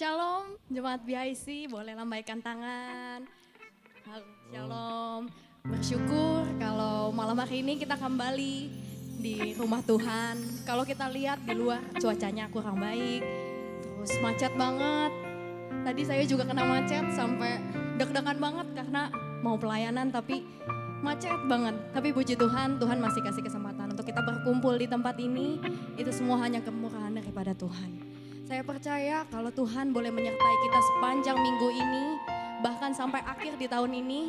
Shalom, Jemaat BIC, boleh lambaikan tangan. Shalom, bersyukur kalau malam hari ini kita kembali di rumah Tuhan. Kalau kita lihat di luar cuacanya kurang baik, terus macet banget. Tadi saya juga kena macet sampai deg-degan banget karena mau pelayanan tapi macet banget. Tapi puji Tuhan, Tuhan masih kasih kesempatan untuk kita berkumpul di tempat ini. Itu semua hanya kemurahan daripada Tuhan. Saya percaya kalau Tuhan boleh menyertai kita sepanjang minggu ini, bahkan sampai akhir di tahun ini,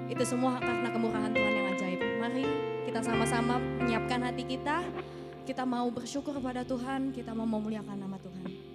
itu semua karena kemurahan Tuhan yang ajaib. Mari kita sama-sama menyiapkan hati kita mau bersyukur kepada Tuhan, kita mau memuliakan nama Tuhan.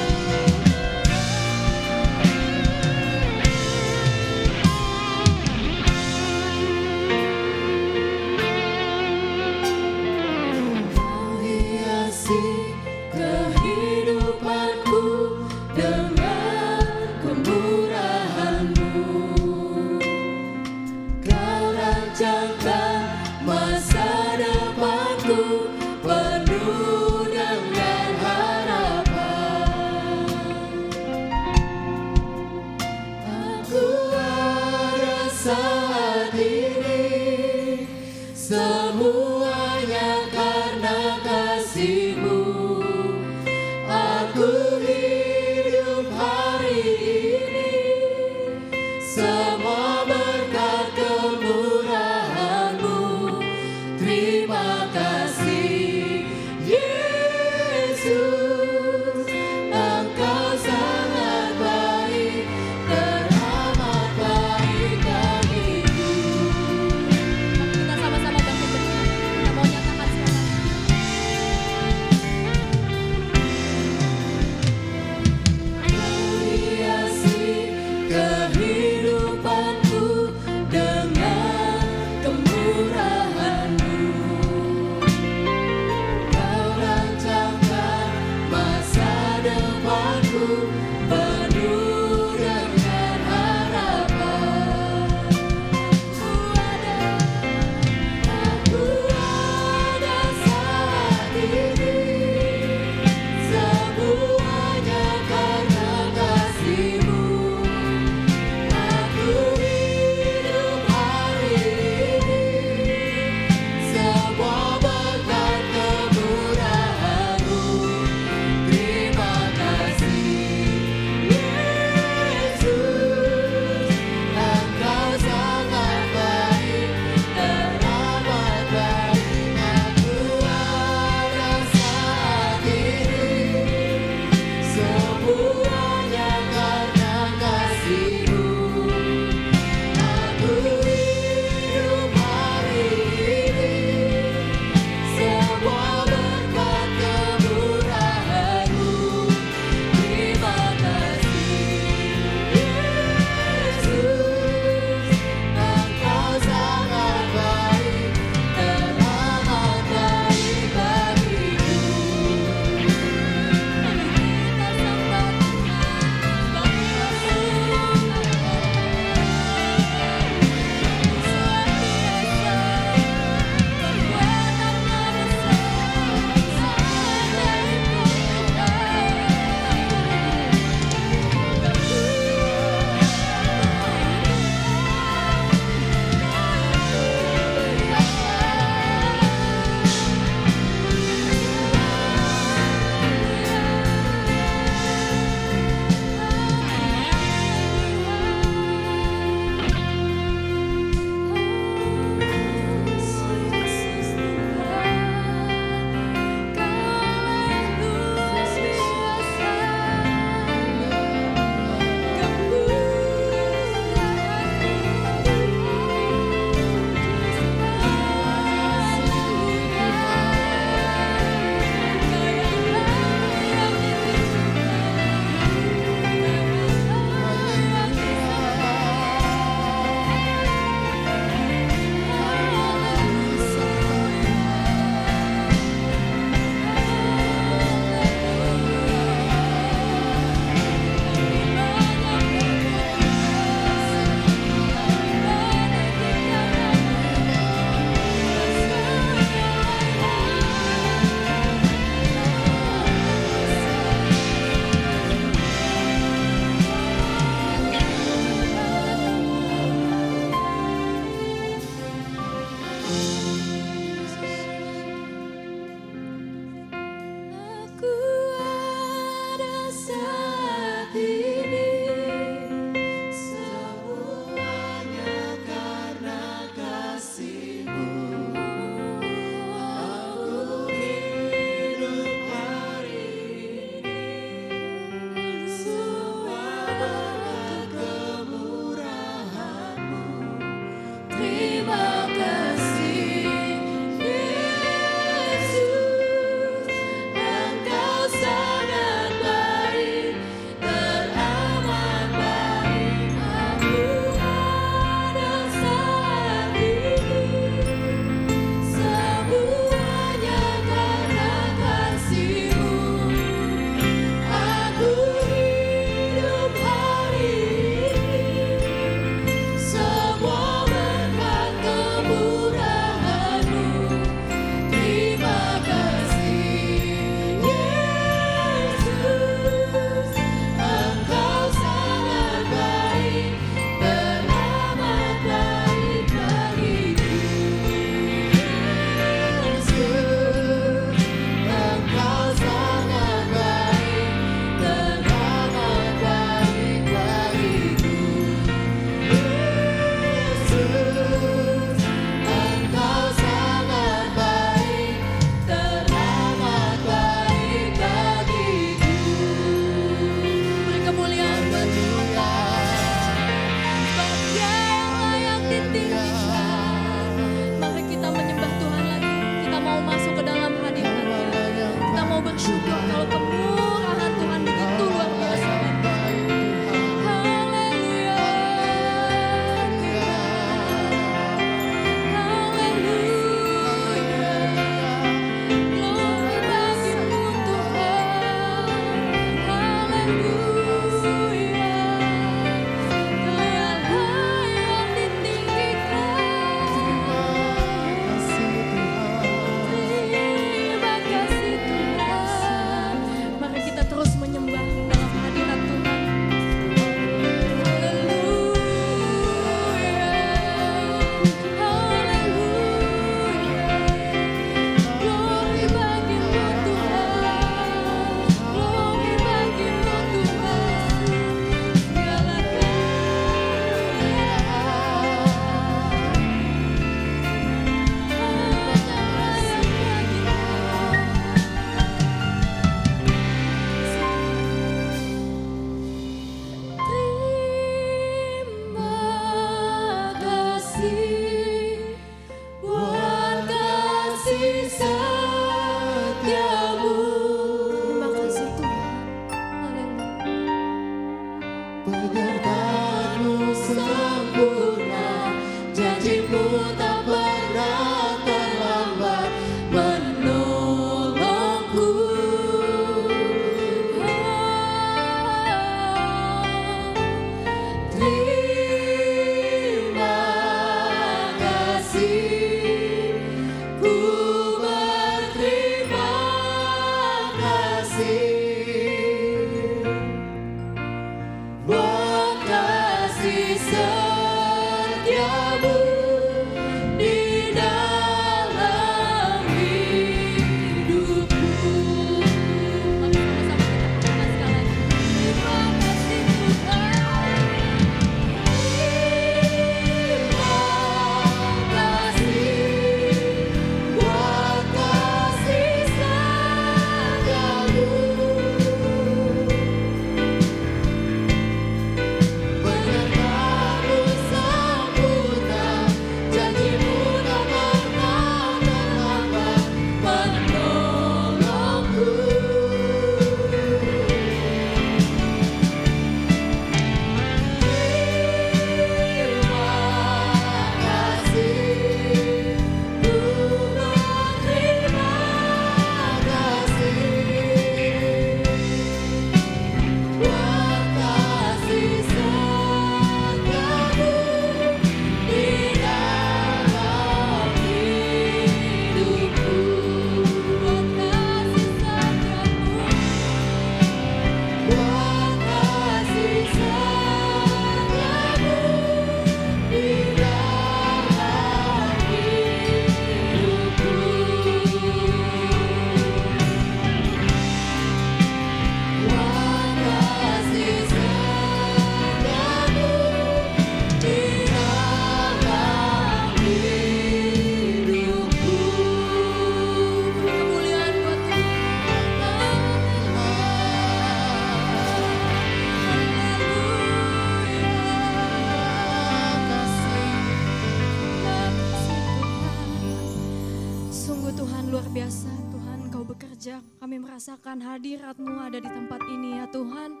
Sungguh Tuhan luar biasa, Tuhan Kau bekerja, kami merasakan hadirat-Mu ada di tempat ini ya Tuhan.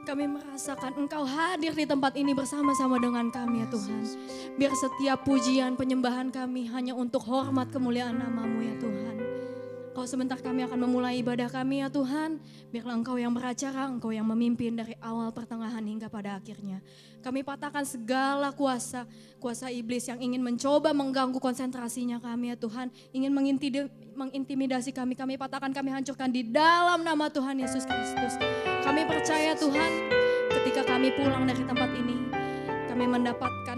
Kami merasakan Engkau hadir di tempat ini bersama-sama dengan kami ya Tuhan. Biar setiap pujian penyembahan kami hanya untuk hormat kemuliaan nama-Mu ya Tuhan. Kau sebentar kami akan memulai ibadah kami ya Tuhan. Biarlah Engkau yang beracara, Engkau yang memimpin dari awal pertengahan hingga pada akhirnya. Kami patahkan segala kuasa iblis yang ingin mencoba mengganggu konsentrasinya kami ya Tuhan. Ingin mengintimidasi kami, kami patahkan, kami hancurkan di dalam nama Tuhan Yesus Kristus. Kami percaya Tuhan, ketika kami pulang dari tempat ini, kami mendapatkan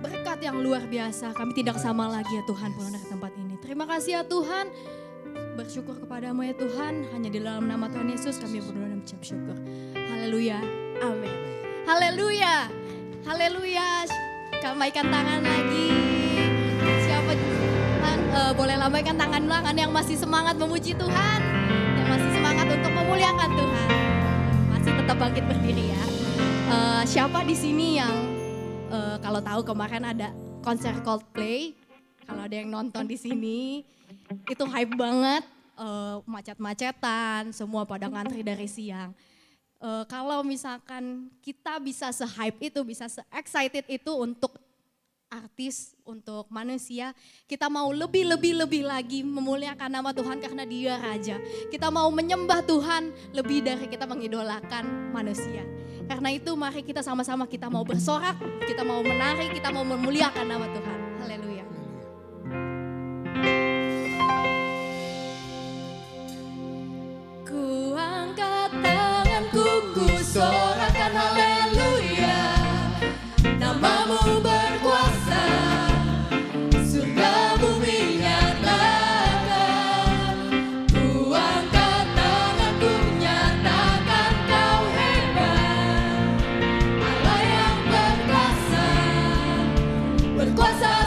berkat yang luar biasa. Kami tidak sama lagi ya Tuhan pulang dari tempat ini. Terima kasih ya Tuhan. Bersyukur kepadamu ya Tuhan, hanya di dalam nama Tuhan Yesus kami berdoa dan mengucap syukur. Haleluya, amin. Haleluya, haleluya. Lambaikan tangan lagi. Siapa Tuhan, boleh lambaikan tangan yang masih semangat memuji Tuhan, yang masih semangat untuk memuliakan Tuhan. Masih tetap bangkit berdiri ya. Siapa di sini yang kalau tahu kemarin ada konser Coldplay, kalau ada yang nonton di sini, itu hype banget, macet-macetan, semua pada ngantri dari siang. Kalau misalkan kita bisa se-hype itu, bisa se-excited itu untuk artis, untuk manusia, kita mau lebih lagi memuliakan nama Tuhan karena Dia Raja. Kita mau menyembah Tuhan lebih dari kita mengidolakan manusia. Karena itu mari kita sama-sama, kita mau bersorak, kita mau menari, kita mau memuliakan nama Tuhan. Haleluya. Sorakan haleluya, nama-Mu berkuasa, surga bumi nyatakan. Ku angkat tanganku nyatakan Kau hebat, Allah yang berkuasa, berkuasa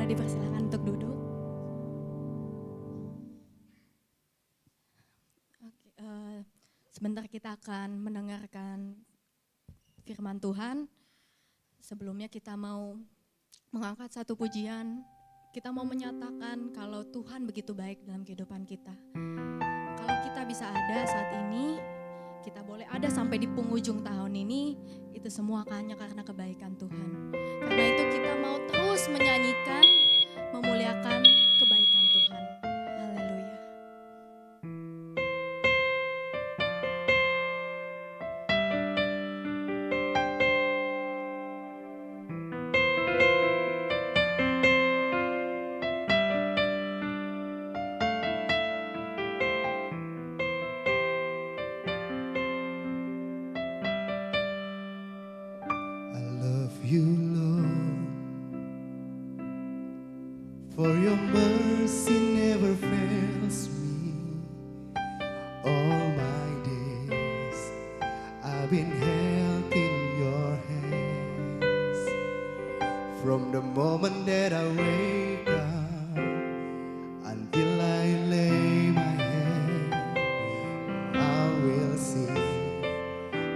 Dipersilakan untuk duduk. Oke, sebentar kita akan mendengarkan firman Tuhan. Sebelumnya kita mau mengangkat satu pujian. Kita mau menyatakan kalau Tuhan begitu baik dalam kehidupan kita. Kalau kita bisa ada saat ini, kita boleh ada sampai di penghujung tahun ini, itu semua hanya karena kebaikan Tuhan. Karena itu kita mau terus menyanyikan, memuliakan kebaikan Tuhan. Haleluya. You, Lord, for your mercy never fails me. All my days I've been held in your hands. From the moment that I wake up until I lay my head, I will sing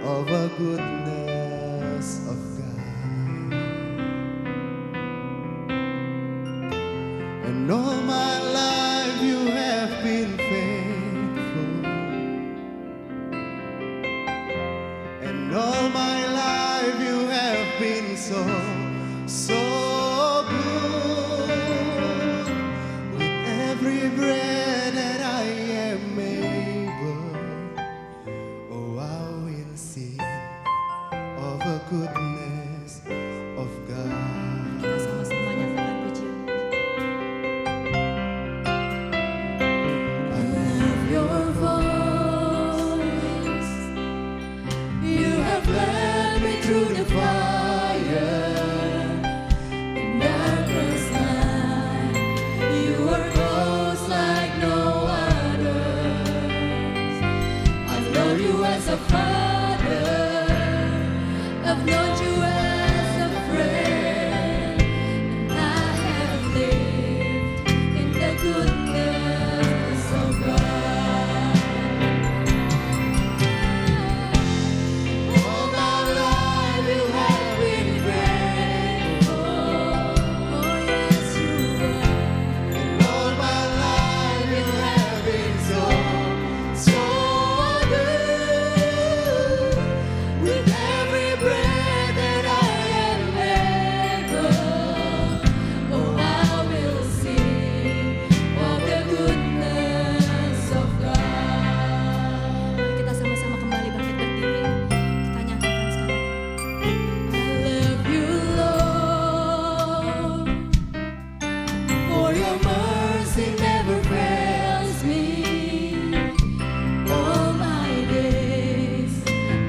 of the goodness of God. And all my life you have been faithful, and all my life you have been so good. With every breath that I am able, oh, I will sing of the goodness of God. Kita sama-sama nyatakan pujian. Your voice, you have led me through the fire, in darkest night, you are close like no others. I've known you as a father, I've known you as a friend, and I have lived in the goodness of God. All my life you have been faithful. Oh yes you are. And all my life you have been so good. With every breath that I am able, oh I will sing of the goodness of God. Kita sama-sama kembali bangkit berdiri. Kita nyanyikan sekarang. I love you Lord, for your mercy never fails me. All my days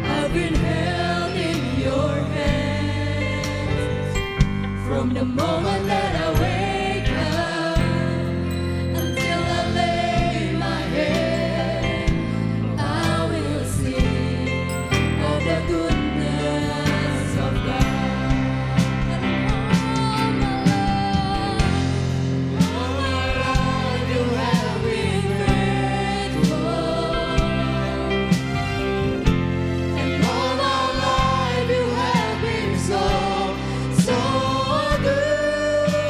I've been held in your hands. From the moment that I wake up until I lay my head, I will sing of the goodness of God. And all my life you have been faithful. And all my life you have been so good.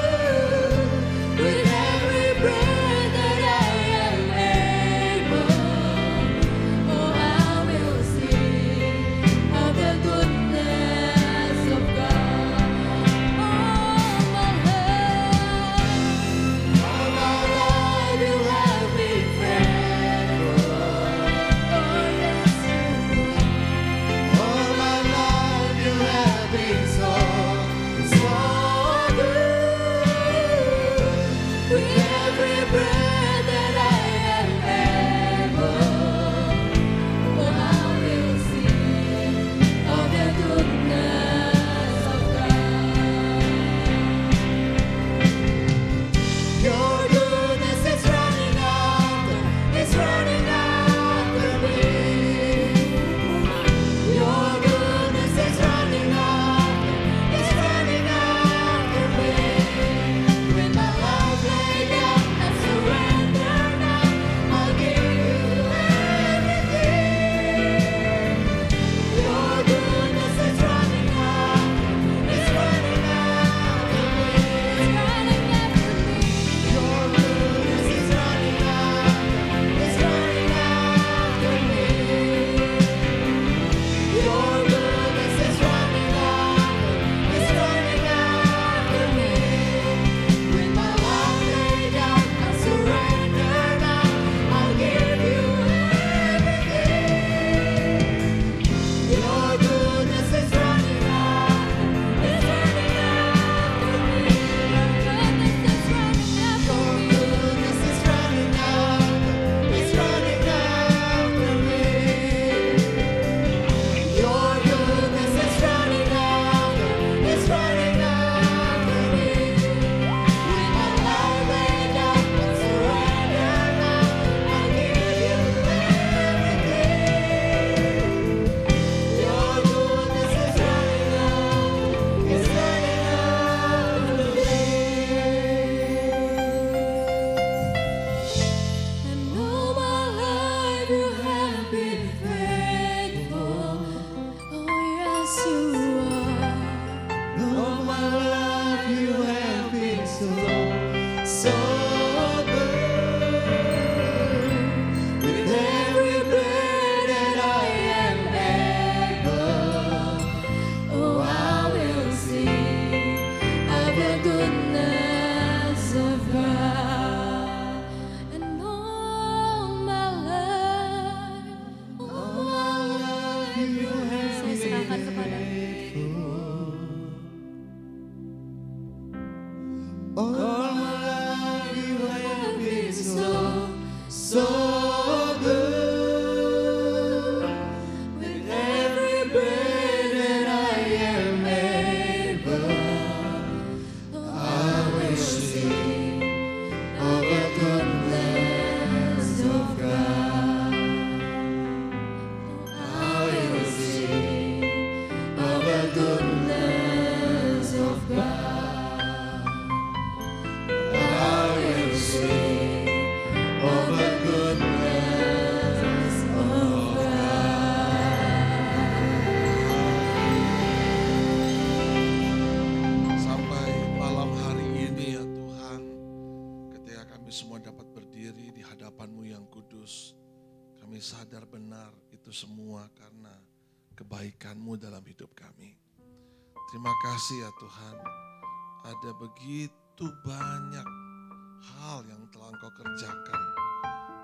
All my life you have been so good. With every breath that I am able, I will sing of the goodness of God. I will sing of the goodness of God. I will sing of the goodness of God. Sampai malam hari ini ya Tuhan, ketika kami semua dapat berdiri di hadapan-Mu yang kudus, kami sadar benar itu semua karena kebaikan-Mu dalam hidup kami. Terima kasih ya Tuhan, ada begitu banyak hal yang telah Engkau kerjakan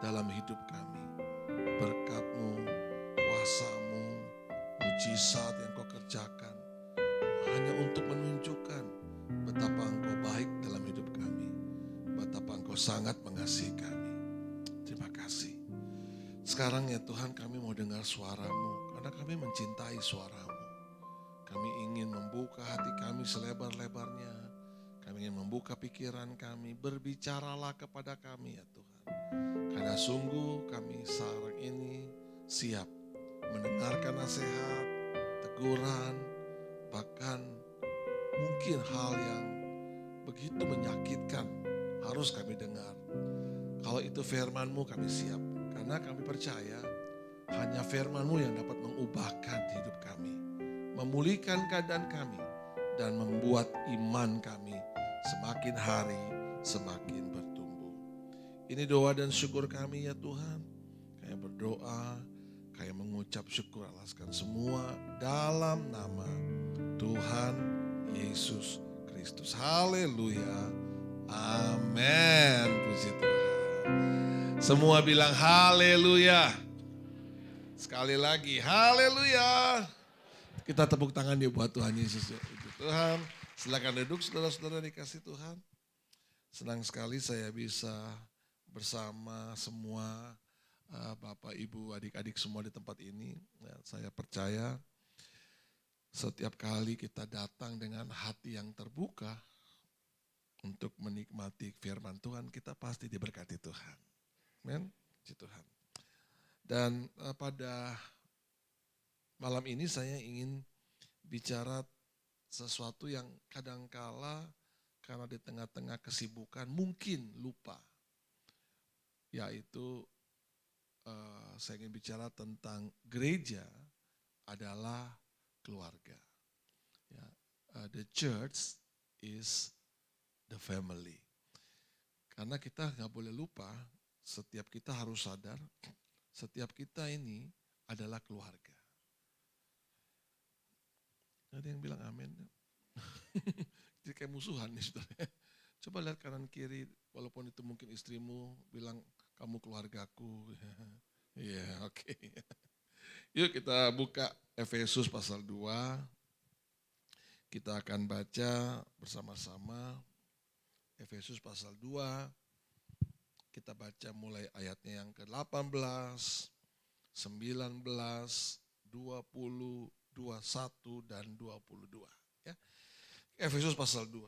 dalam hidup kami. Berkat-Mu, kuasa-Mu, mujizat yang Kau kerjakan, hanya untuk menunjukkan betapa Engkau baik dalam hidup kami, betapa Engkau sangat mengasihi kami. Terima kasih. Sekarang ya Tuhan, kami mau dengar suara-Mu, karena kami mencintai suara-Mu. Kami ingin membuka hati kami selebar-lebarnya. Kami ingin membuka pikiran kami. Berbicaralah kepada kami ya Tuhan. Karena sungguh kami sekarang ini siap mendengarkan nasihat, teguran, bahkan mungkin hal yang begitu menyakitkan harus kami dengar. Kalau itu firman-Mu kami siap. Karena kami percaya hanya firman-Mu yang dapat mengubahkan hidup kami. Memulihkan keadaan kami. Dan membuat iman kami semakin hari semakin bertumbuh. Ini doa dan syukur kami ya Tuhan. Kami berdoa, kami mengucap syukur alaskan semua dalam nama Tuhan Yesus Kristus. Haleluya. Amin. Puji Tuhan. Semua bilang haleluya. Sekali lagi haleluya. Kita tepuk tangan ya buat Tuhan Yesus. Tuhan, silakan duduk saudara-saudara dikasih Tuhan. Senang sekali saya bisa bersama semua Bapak, Ibu, adik-adik semua di tempat ini. Ya, saya percaya setiap kali kita datang dengan hati yang terbuka untuk menikmati firman Tuhan, kita pasti diberkati Tuhan. Amin. Puji Tuhan. Dan pada malam ini saya ingin bicara sesuatu yang kadangkala karena di tengah-tengah kesibukan mungkin lupa. Yaitu saya ingin bicara tentang gereja adalah keluarga. Ya, the church is the family. Karena kita nggak boleh lupa, setiap kita harus sadar, setiap kita ini adalah keluarga. Ada yang bilang amin. Jadi kayak musuhan nih saudara. Coba lihat kanan kiri, walaupun itu mungkin istrimu bilang kamu keluargaku. Iya, oke. Yuk kita buka Efesus pasal 2. Kita akan baca bersama-sama Efesus pasal 2. Kita baca mulai ayatnya yang ke-18, 19, 20, 21 dan 22. Ya. Efesus pasal 2.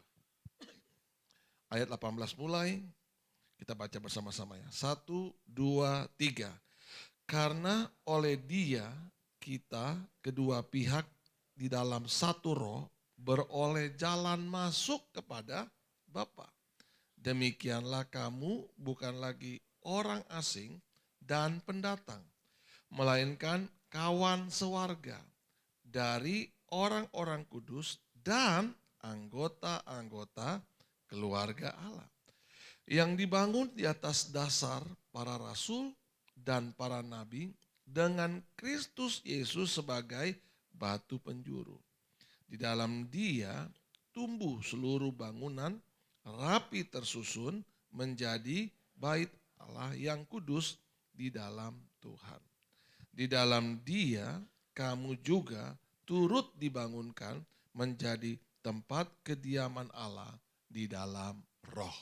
Ayat 18 mulai, kita baca bersama-sama ya. 1, 2, 3. Karena oleh Dia kita kedua pihak di dalam satu roh beroleh jalan masuk kepada Bapa. Demikianlah kamu bukan lagi orang asing dan pendatang, melainkan kawan sewarga dari orang-orang kudus dan anggota-anggota keluarga Allah. Yang dibangun di atas dasar para rasul dan para nabi dengan Kristus Yesus sebagai batu penjuru. Di dalam Dia tumbuh seluruh bangunan rapi tersusun menjadi bait Allah yang kudus di dalam Tuhan. Di dalam Dia kamu juga turut dibangunkan menjadi tempat kediaman Allah di dalam roh.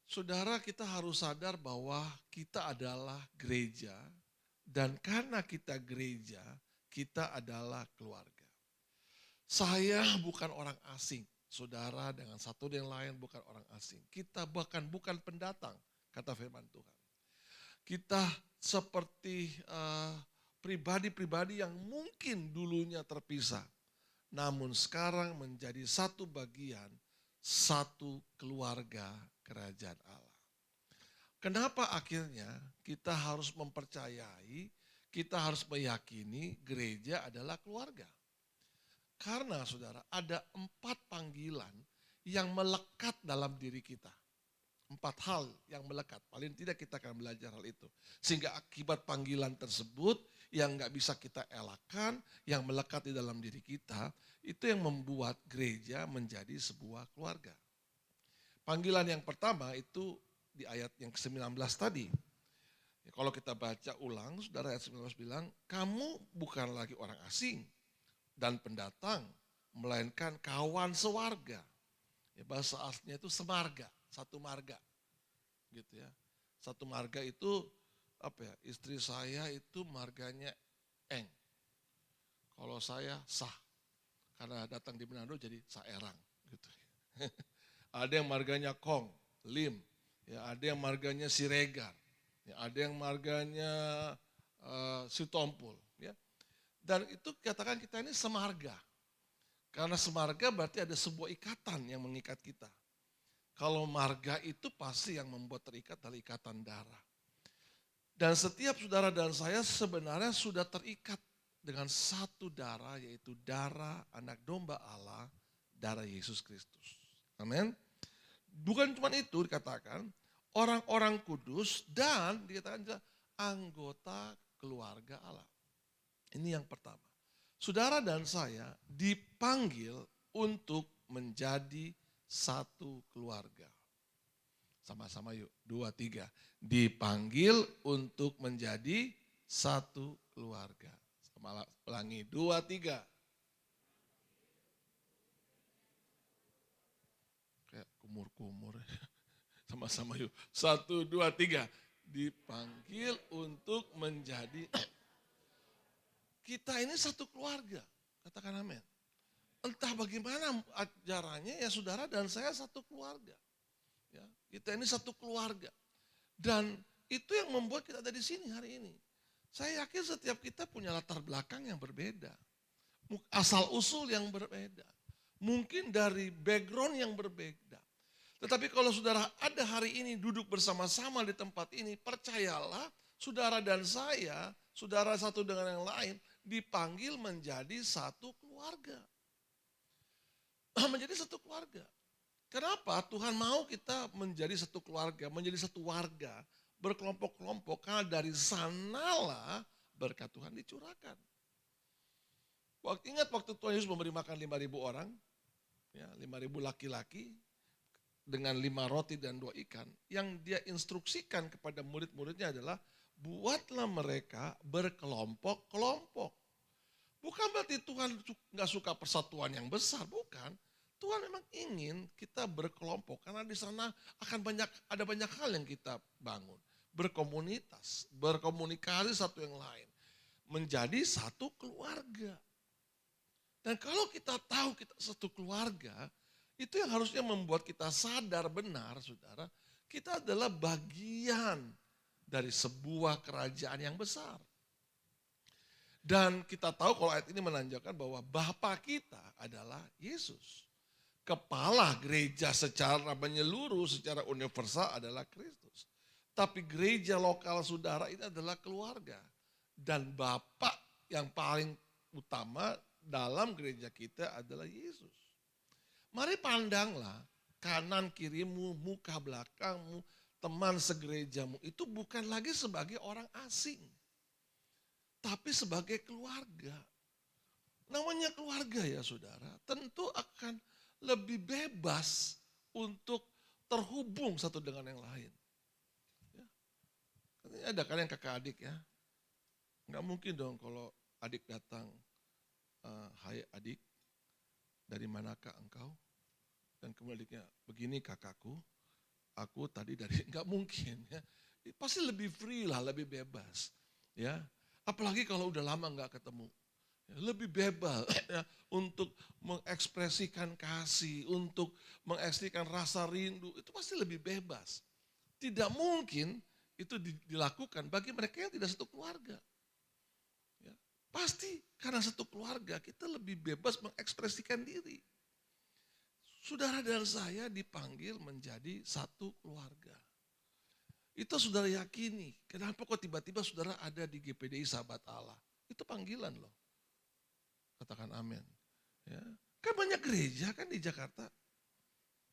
Saudara, kita harus sadar bahwa kita adalah gereja dan karena kita gereja, kita adalah keluarga. Saya bukan orang asing, saudara dengan satu dan lain bukan orang asing. Kita bahkan bukan pendatang, kata firman Tuhan. Kita seperti pribadi-pribadi yang mungkin dulunya terpisah, namun sekarang menjadi satu bagian, satu keluarga kerajaan Allah. Kenapa akhirnya kita harus mempercayai, kita harus meyakini gereja adalah keluarga? Karena saudara ada 4 panggilan yang melekat dalam diri kita. 4 hal yang melekat, paling tidak kita akan belajar hal itu. Sehingga akibat panggilan tersebut yang gak bisa kita elakkan, yang melekat di dalam diri kita, itu yang membuat gereja menjadi sebuah keluarga. Panggilan yang pertama itu di ayat yang ke-19 tadi. Kalau kita baca ulang, saudara ayat 19 bilang, kamu bukan lagi orang asing dan pendatang, melainkan kawan sewarga. Ya, bahasa aslinya itu semarga. Satu marga, gitu ya. Satu marga itu apa ya? Istri saya itu marganya Eng. Kalau saya Sah, karena datang di Manado jadi Saerang, gitu. Ada yang marganya Kong, Lim, ya ada yang marganya Siregar, ya ada yang marganya Sitompul, ya. Dan itu katakan kita ini semarga, karena semarga berarti ada sebuah ikatan yang mengikat kita. Kalau marga itu pasti yang membuat terikat adalah ikatan darah. Dan setiap saudara dan saya sebenarnya sudah terikat dengan satu darah, yaitu darah anak domba Allah, darah Yesus Kristus. Amin. Bukan cuma itu dikatakan, orang-orang kudus dan dikatakan juga anggota keluarga Allah. Ini yang pertama. Saudara dan saya dipanggil untuk menjadi satu keluarga. Sama-sama yuk, 2, 3. Dipanggil untuk menjadi satu keluarga. Sama ulangi, 2, 3. Kayak kumur-kumur. Sama-sama yuk, 1, 2, 3. Dipanggil untuk menjadi. Kita ini satu keluarga, katakan amin. Entah bagaimana ajarannya ya saudara dan saya satu keluarga. Ya, kita ini satu keluarga. Dan itu yang membuat kita ada di sini hari ini. Saya yakin setiap kita punya latar belakang yang berbeda. Asal usul yang berbeda. Mungkin dari background yang berbeda. Tetapi kalau saudara ada hari ini duduk bersama-sama di tempat ini, percayalah saudara dan saya, saudara satu dengan yang lain, dipanggil menjadi satu keluarga. Menjadi satu keluarga. Kenapa Tuhan mau kita menjadi satu keluarga, menjadi satu warga, berkelompok-kelompok, karena dari sanalah berkat Tuhan dicurahkan. Ingat waktu Tuhan Yesus memberi makan 5.000 orang, ya, 5.000 laki-laki dengan 5 roti dan 2 ikan, yang dia instruksikan kepada murid-muridnya adalah buatlah mereka berkelompok-kelompok. Bukan berarti Tuhan gak suka persatuan yang besar, bukan. Tuhan memang ingin kita berkelompok karena di sana akan ada banyak hal yang kita bangun. Berkomunitas, berkomunikasi satu yang lain. Menjadi satu keluarga. Dan kalau kita tahu kita satu keluarga, itu yang harusnya membuat kita sadar benar, saudara. Kita adalah bagian dari sebuah kerajaan yang besar. Dan kita tahu kalau ayat ini menandakan bahwa Bapa kita adalah Yesus. Kepala gereja secara menyeluruh, secara universal adalah Kristus. Tapi gereja lokal saudara ini adalah keluarga. Dan Bapak yang paling utama dalam gereja kita adalah Yesus. Mari pandanglah kanan kirimu, muka belakangmu, teman segerejamu itu bukan lagi sebagai orang asing. Tapi sebagai keluarga. Namanya keluarga ya saudara, tentu akan lebih bebas untuk terhubung satu dengan yang lain. Ya. Ada kan yang kakak adik ya. Nggak mungkin dong kalau adik datang, hai adik, dari manakah engkau? Dan kebaliknya, begini kakakku, aku tadi dari nggak mungkin ya. Pasti lebih free lah, lebih bebas. Ya, apalagi kalau udah lama nggak ketemu. Ya, lebih bebas ya, untuk mengekspresikan kasih, untuk mengekspresikan rasa rindu, itu pasti lebih bebas. Tidak mungkin itu dilakukan bagi mereka yang tidak satu keluarga. Ya, pasti karena satu keluarga kita lebih bebas mengekspresikan diri. Saudara dan saya dipanggil menjadi satu keluarga. Itu saudara yakini. Kenapa kok tiba-tiba saudara ada di GPDI Sahabat Allah? Itu panggilan loh. Katakan amin. Ya. Kan banyak gereja kan di Jakarta.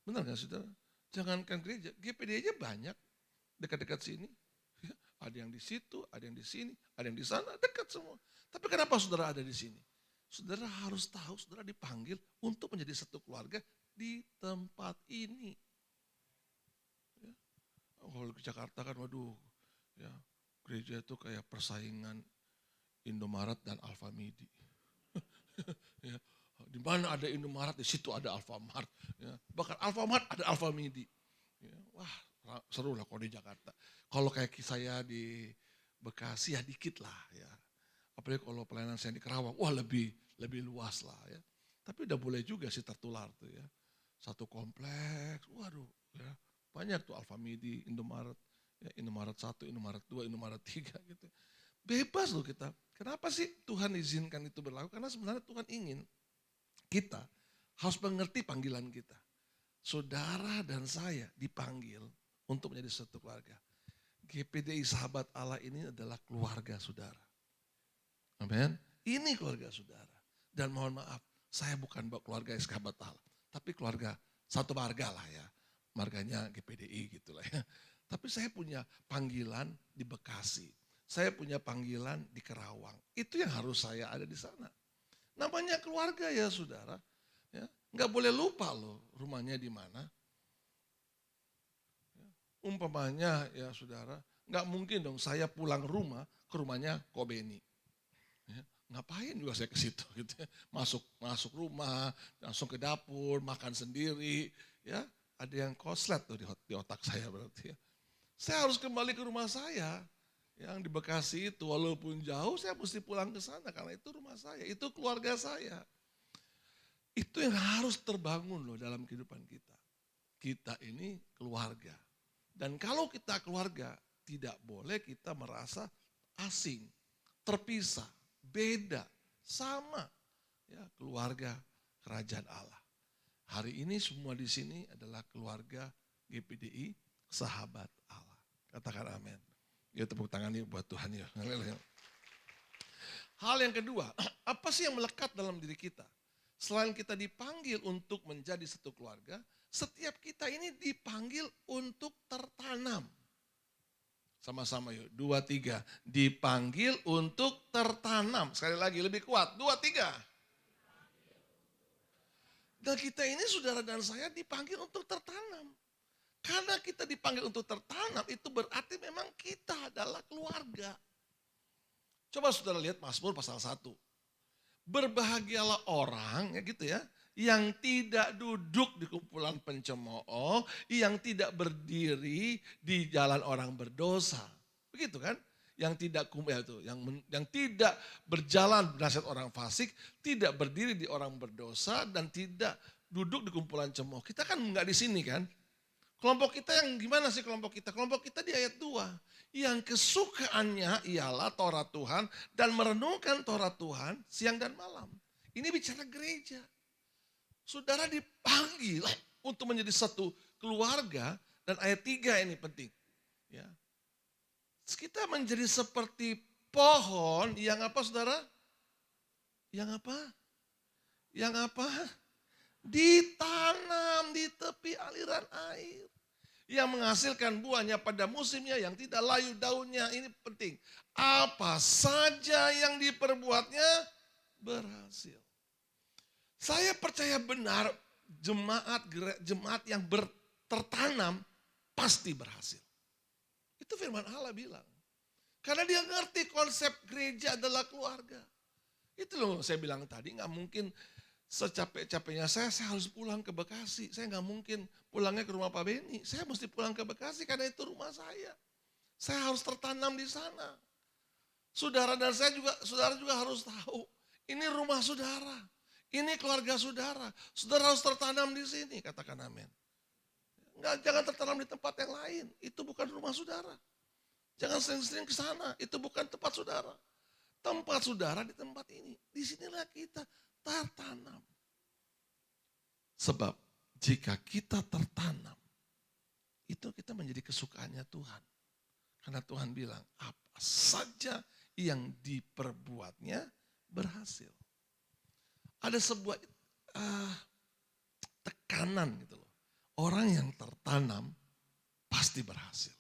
Benar gak saudara? Jangankan gereja, GPDI aja banyak dekat-dekat sini. Ya, ada yang di situ, ada yang di sini, ada yang di sana, dekat semua. Tapi kenapa saudara ada di sini? Saudara harus tahu saudara dipanggil untuk menjadi satu keluarga di tempat ini. Ya. Kalau ke Jakarta kan waduh, ya, gereja itu kayak persaingan Indomaret dan Alfamidi. Ya, di mana ada Indomaret, di situ ada Alfamart. Ya. Bahkan Alfamart ada Alfamidi. Ya. Wah, seru lah kalau di Jakarta. Kalau kayak saya di Bekasi ya dikit lah ya. Apalagi kalau pelayanan saya di Kerawang, wah lebih luas lah ya. Tapi udah boleh juga sih tertular tuh ya. Satu kompleks, waduh ya. Banyak tuh Alfamidi, Indomaret, ya, Indomaret 1, Indomaret 2, Indomaret 3 gitu. Bebas loh kita. Kenapa sih Tuhan izinkan itu berlaku? Karena sebenarnya Tuhan ingin kita harus mengerti panggilan kita. Saudara dan saya dipanggil untuk menjadi satu keluarga. GPDI Sahabat Allah ini adalah keluarga saudara. Amin. Ini keluarga saudara. Dan mohon maaf, saya bukan keluarga Sahabat Allah. Tapi keluarga, satu marga lah ya. Marganya GPDI gitu lah ya. Tapi saya punya panggilan di Bekasi. Saya punya panggilan di Kerawang. Itu yang harus saya ada di sana. Namanya keluarga ya saudara. Ya, nggak boleh lupa loh rumahnya di mana. Ya, umpamanya ya saudara, nggak mungkin dong saya pulang rumah ke rumahnya Kobeni. Ya, ngapain juga saya ke situ gitu ya. Masuk rumah, langsung ke dapur, makan sendiri. Ya, ada yang koslet tuh di otak saya berarti ya. Saya harus kembali ke rumah saya. Yang di Bekasi itu walaupun jauh saya mesti pulang ke sana karena itu rumah saya, itu keluarga saya. Itu yang harus terbangun loh dalam kehidupan kita. Kita ini keluarga. Dan kalau kita keluarga tidak boleh kita merasa asing, terpisah, beda, sama. Ya, keluarga kerajaan Allah. Hari ini semua di sini adalah keluarga GPDI Sahabat Allah. Katakan amin. Ya tepuk tangan yuk buat Tuhan ya. Hal yang kedua, apa sih yang melekat dalam diri kita? Selain kita dipanggil untuk menjadi satu keluarga, setiap kita ini dipanggil untuk tertanam. Sama-sama yuk, 2, 3. Dipanggil untuk tertanam. Sekali lagi lebih kuat, 2, 3. Dan kita ini saudara dan saya dipanggil untuk tertanam. Karena kita dipanggil untuk tertanam, itu berarti memang kita adalah keluarga. Coba saudara lihat Mazmur pasal 1. Berbahagialah orang, ya gitu ya, yang tidak duduk di kumpulan pencemooh, yang tidak berdiri di jalan orang berdosa. Begitu kan? Yang tidak yang tidak berjalan berdasarkan orang fasik, tidak berdiri di orang berdosa, dan tidak duduk di kumpulan cemooh. Kita kan enggak di sini kan? Kelompok kita yang gimana sih kelompok kita? Kelompok kita di ayat 2. Yang kesukaannya ialah Taurat Tuhan dan merenungkan Taurat Tuhan siang dan malam. Ini bicara gereja. Saudara dipanggil untuk menjadi satu keluarga dan ayat 3 ini penting. Ya. Kita menjadi seperti pohon yang apa saudara? Yang apa? Yang apa? Ditanam di tepi aliran air. Yang menghasilkan buahnya pada musimnya, yang tidak layu daunnya. Ini penting. Apa saja yang diperbuatnya berhasil. Saya percaya benar jemaat yang tertanam pasti berhasil. Itu firman Allah bilang. Karena dia ngerti konsep gereja adalah keluarga. Itu loh saya bilang tadi, nggak mungkin Secapek-capeknya saya harus pulang ke Bekasi. Saya nggak mungkin pulangnya ke rumah Pak Beni. Saya mesti pulang ke Bekasi karena itu rumah saya. Saya harus tertanam di sana. Saudara dan saudara juga harus tahu. Ini rumah saudara. Ini keluarga saudara. Saudara harus tertanam di sini, katakan amin. Jangan tertanam di tempat yang lain. Itu bukan rumah saudara. Jangan sering-sering ke sana. Itu bukan tempat saudara. Tempat saudara di tempat ini. Disinilah kita tertanam. Sebab jika kita tertanam, itu kita menjadi kesukaannya Tuhan. Karena Tuhan bilang, apa saja yang diperbuatnya berhasil. Ada sebuah tekanan gitu loh. Orang yang tertanam pasti berhasil.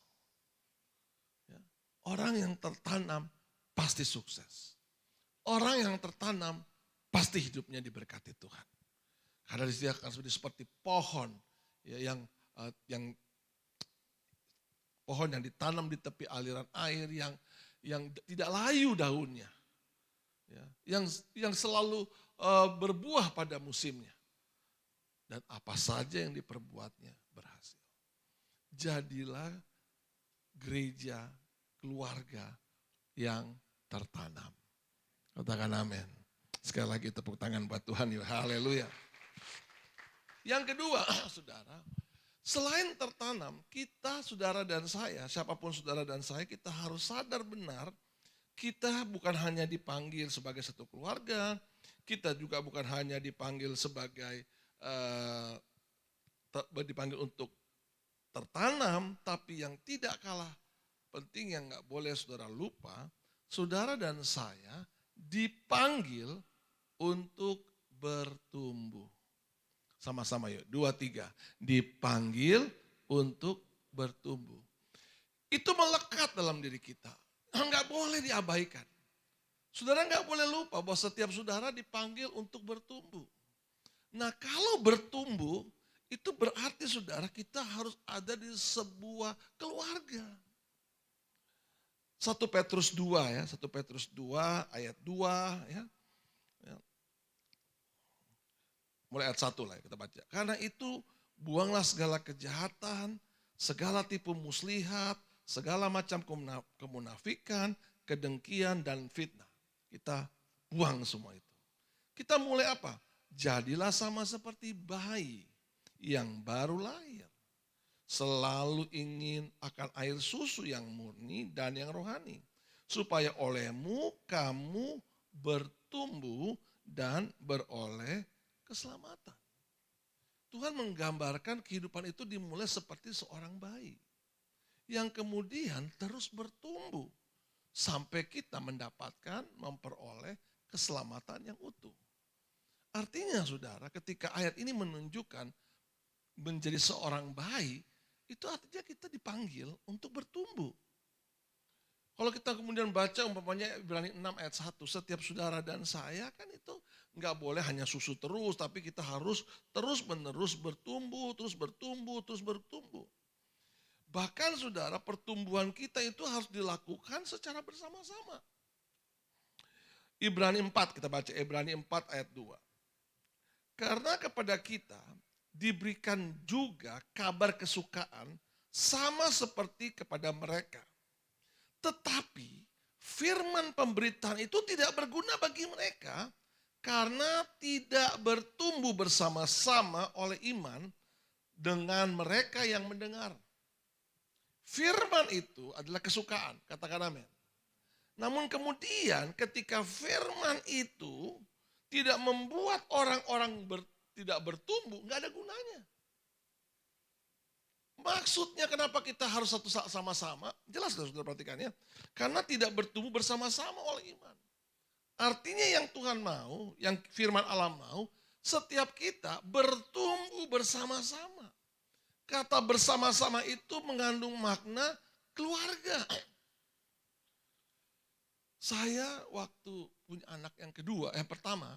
Ya. Orang yang tertanam pasti sukses. Orang yang tertanam pasti hidupnya diberkati Tuhan. Karena dia akan seperti pohon ya, yang pohon yang ditanam di tepi aliran air yang tidak layu daunnya. Ya, yang selalu berbuah pada musimnya. Dan apa saja yang diperbuatnya berhasil. Jadilah gereja, keluarga yang tertanam. Katakan amin. Sekali lagi tepuk tangan buat Tuhan. Haleluya. Yang kedua, saudara, selain tertanam, kita saudara dan saya, siapapun saudara dan saya, kita harus sadar benar, kita bukan hanya dipanggil sebagai satu keluarga, kita juga bukan hanya dipanggil sebagai dipanggil untuk tertanam, tapi yang tidak kalah penting yang gak boleh saudara lupa, saudara dan saya dipanggil untuk bertumbuh. Sama-sama yuk, 2, 3. Dipanggil untuk bertumbuh. Itu melekat dalam diri kita. Enggak boleh diabaikan. Saudara enggak boleh lupa bahwa setiap saudara dipanggil untuk bertumbuh. Nah kalau bertumbuh, itu berarti saudara kita harus ada di sebuah keluarga. 1 Petrus 2 ya, 1 Petrus 2 ayat 2 ya. Mulai ayat 1 lah kita baca. Karena itu buanglah segala kejahatan, segala tipu muslihat, segala macam kemunafikan, kedengkian dan fitnah. Kita buang semua itu. Kita mulai apa? Jadilah sama seperti bayi yang baru lahir. Selalu ingin akan air susu yang murni dan yang rohani. Supaya olehmu kamu bertumbuh dan beroleh keselamatan. Tuhan menggambarkan kehidupan itu dimulai seperti seorang bayi. Yang kemudian terus bertumbuh. Sampai kita mendapatkan, memperoleh keselamatan yang utuh. Artinya saudara, ketika ayat ini menunjukkan menjadi seorang bayi, itu artinya kita dipanggil untuk bertumbuh. Kalau kita kemudian baca umpamanya Ibrani 6 ayat 1, setiap saudara dan saya kan itu enggak boleh hanya susu terus, tapi kita harus terus menerus bertumbuh, terus bertumbuh, terus bertumbuh. Bahkan saudara, pertumbuhan kita itu harus dilakukan secara bersama-sama. Ibrani 4, kita baca Ibrani 4 ayat 2. Karena kepada kita diberikan juga kabar kesukaan sama seperti kepada mereka. Tetapi firman pemberitaan itu tidak berguna bagi mereka karena tidak bertumbuh bersama-sama oleh iman dengan mereka yang mendengar. Firman itu adalah kesukaan, katakan amin. Namun kemudian ketika firman itu tidak membuat orang-orang tidak bertumbuh, nggak ada gunanya. Maksudnya kenapa kita harus satu sama-sama? Jelas saudara perhatikan ya. Karena tidak bertumbuh bersama-sama oleh iman. Artinya yang Tuhan mau, yang firman Allah mau, setiap kita bertumbuh bersama-sama. Kata bersama-sama itu mengandung makna keluarga. Saya waktu punya anak yang kedua, yang pertama,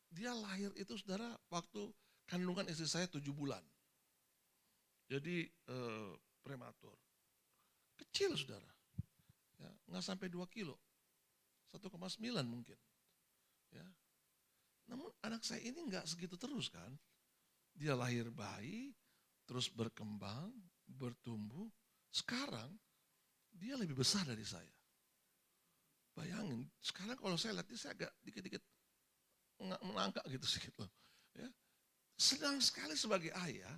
dia lahir itu saudara waktu kandungan istri saya 7 bulan. Jadi prematur. Kecil saudara. Ya, nggak sampai 2 kilo. 1,9 mungkin. Ya. Namun anak saya ini enggak segitu terus kan. Dia lahir bayi, terus berkembang, bertumbuh. Sekarang dia lebih besar dari saya. Bayangin, sekarang kalau saya lihat dia saya agak dikit-dikit melangkah gitu sih gitu. Ya. Senang sekali sebagai ayah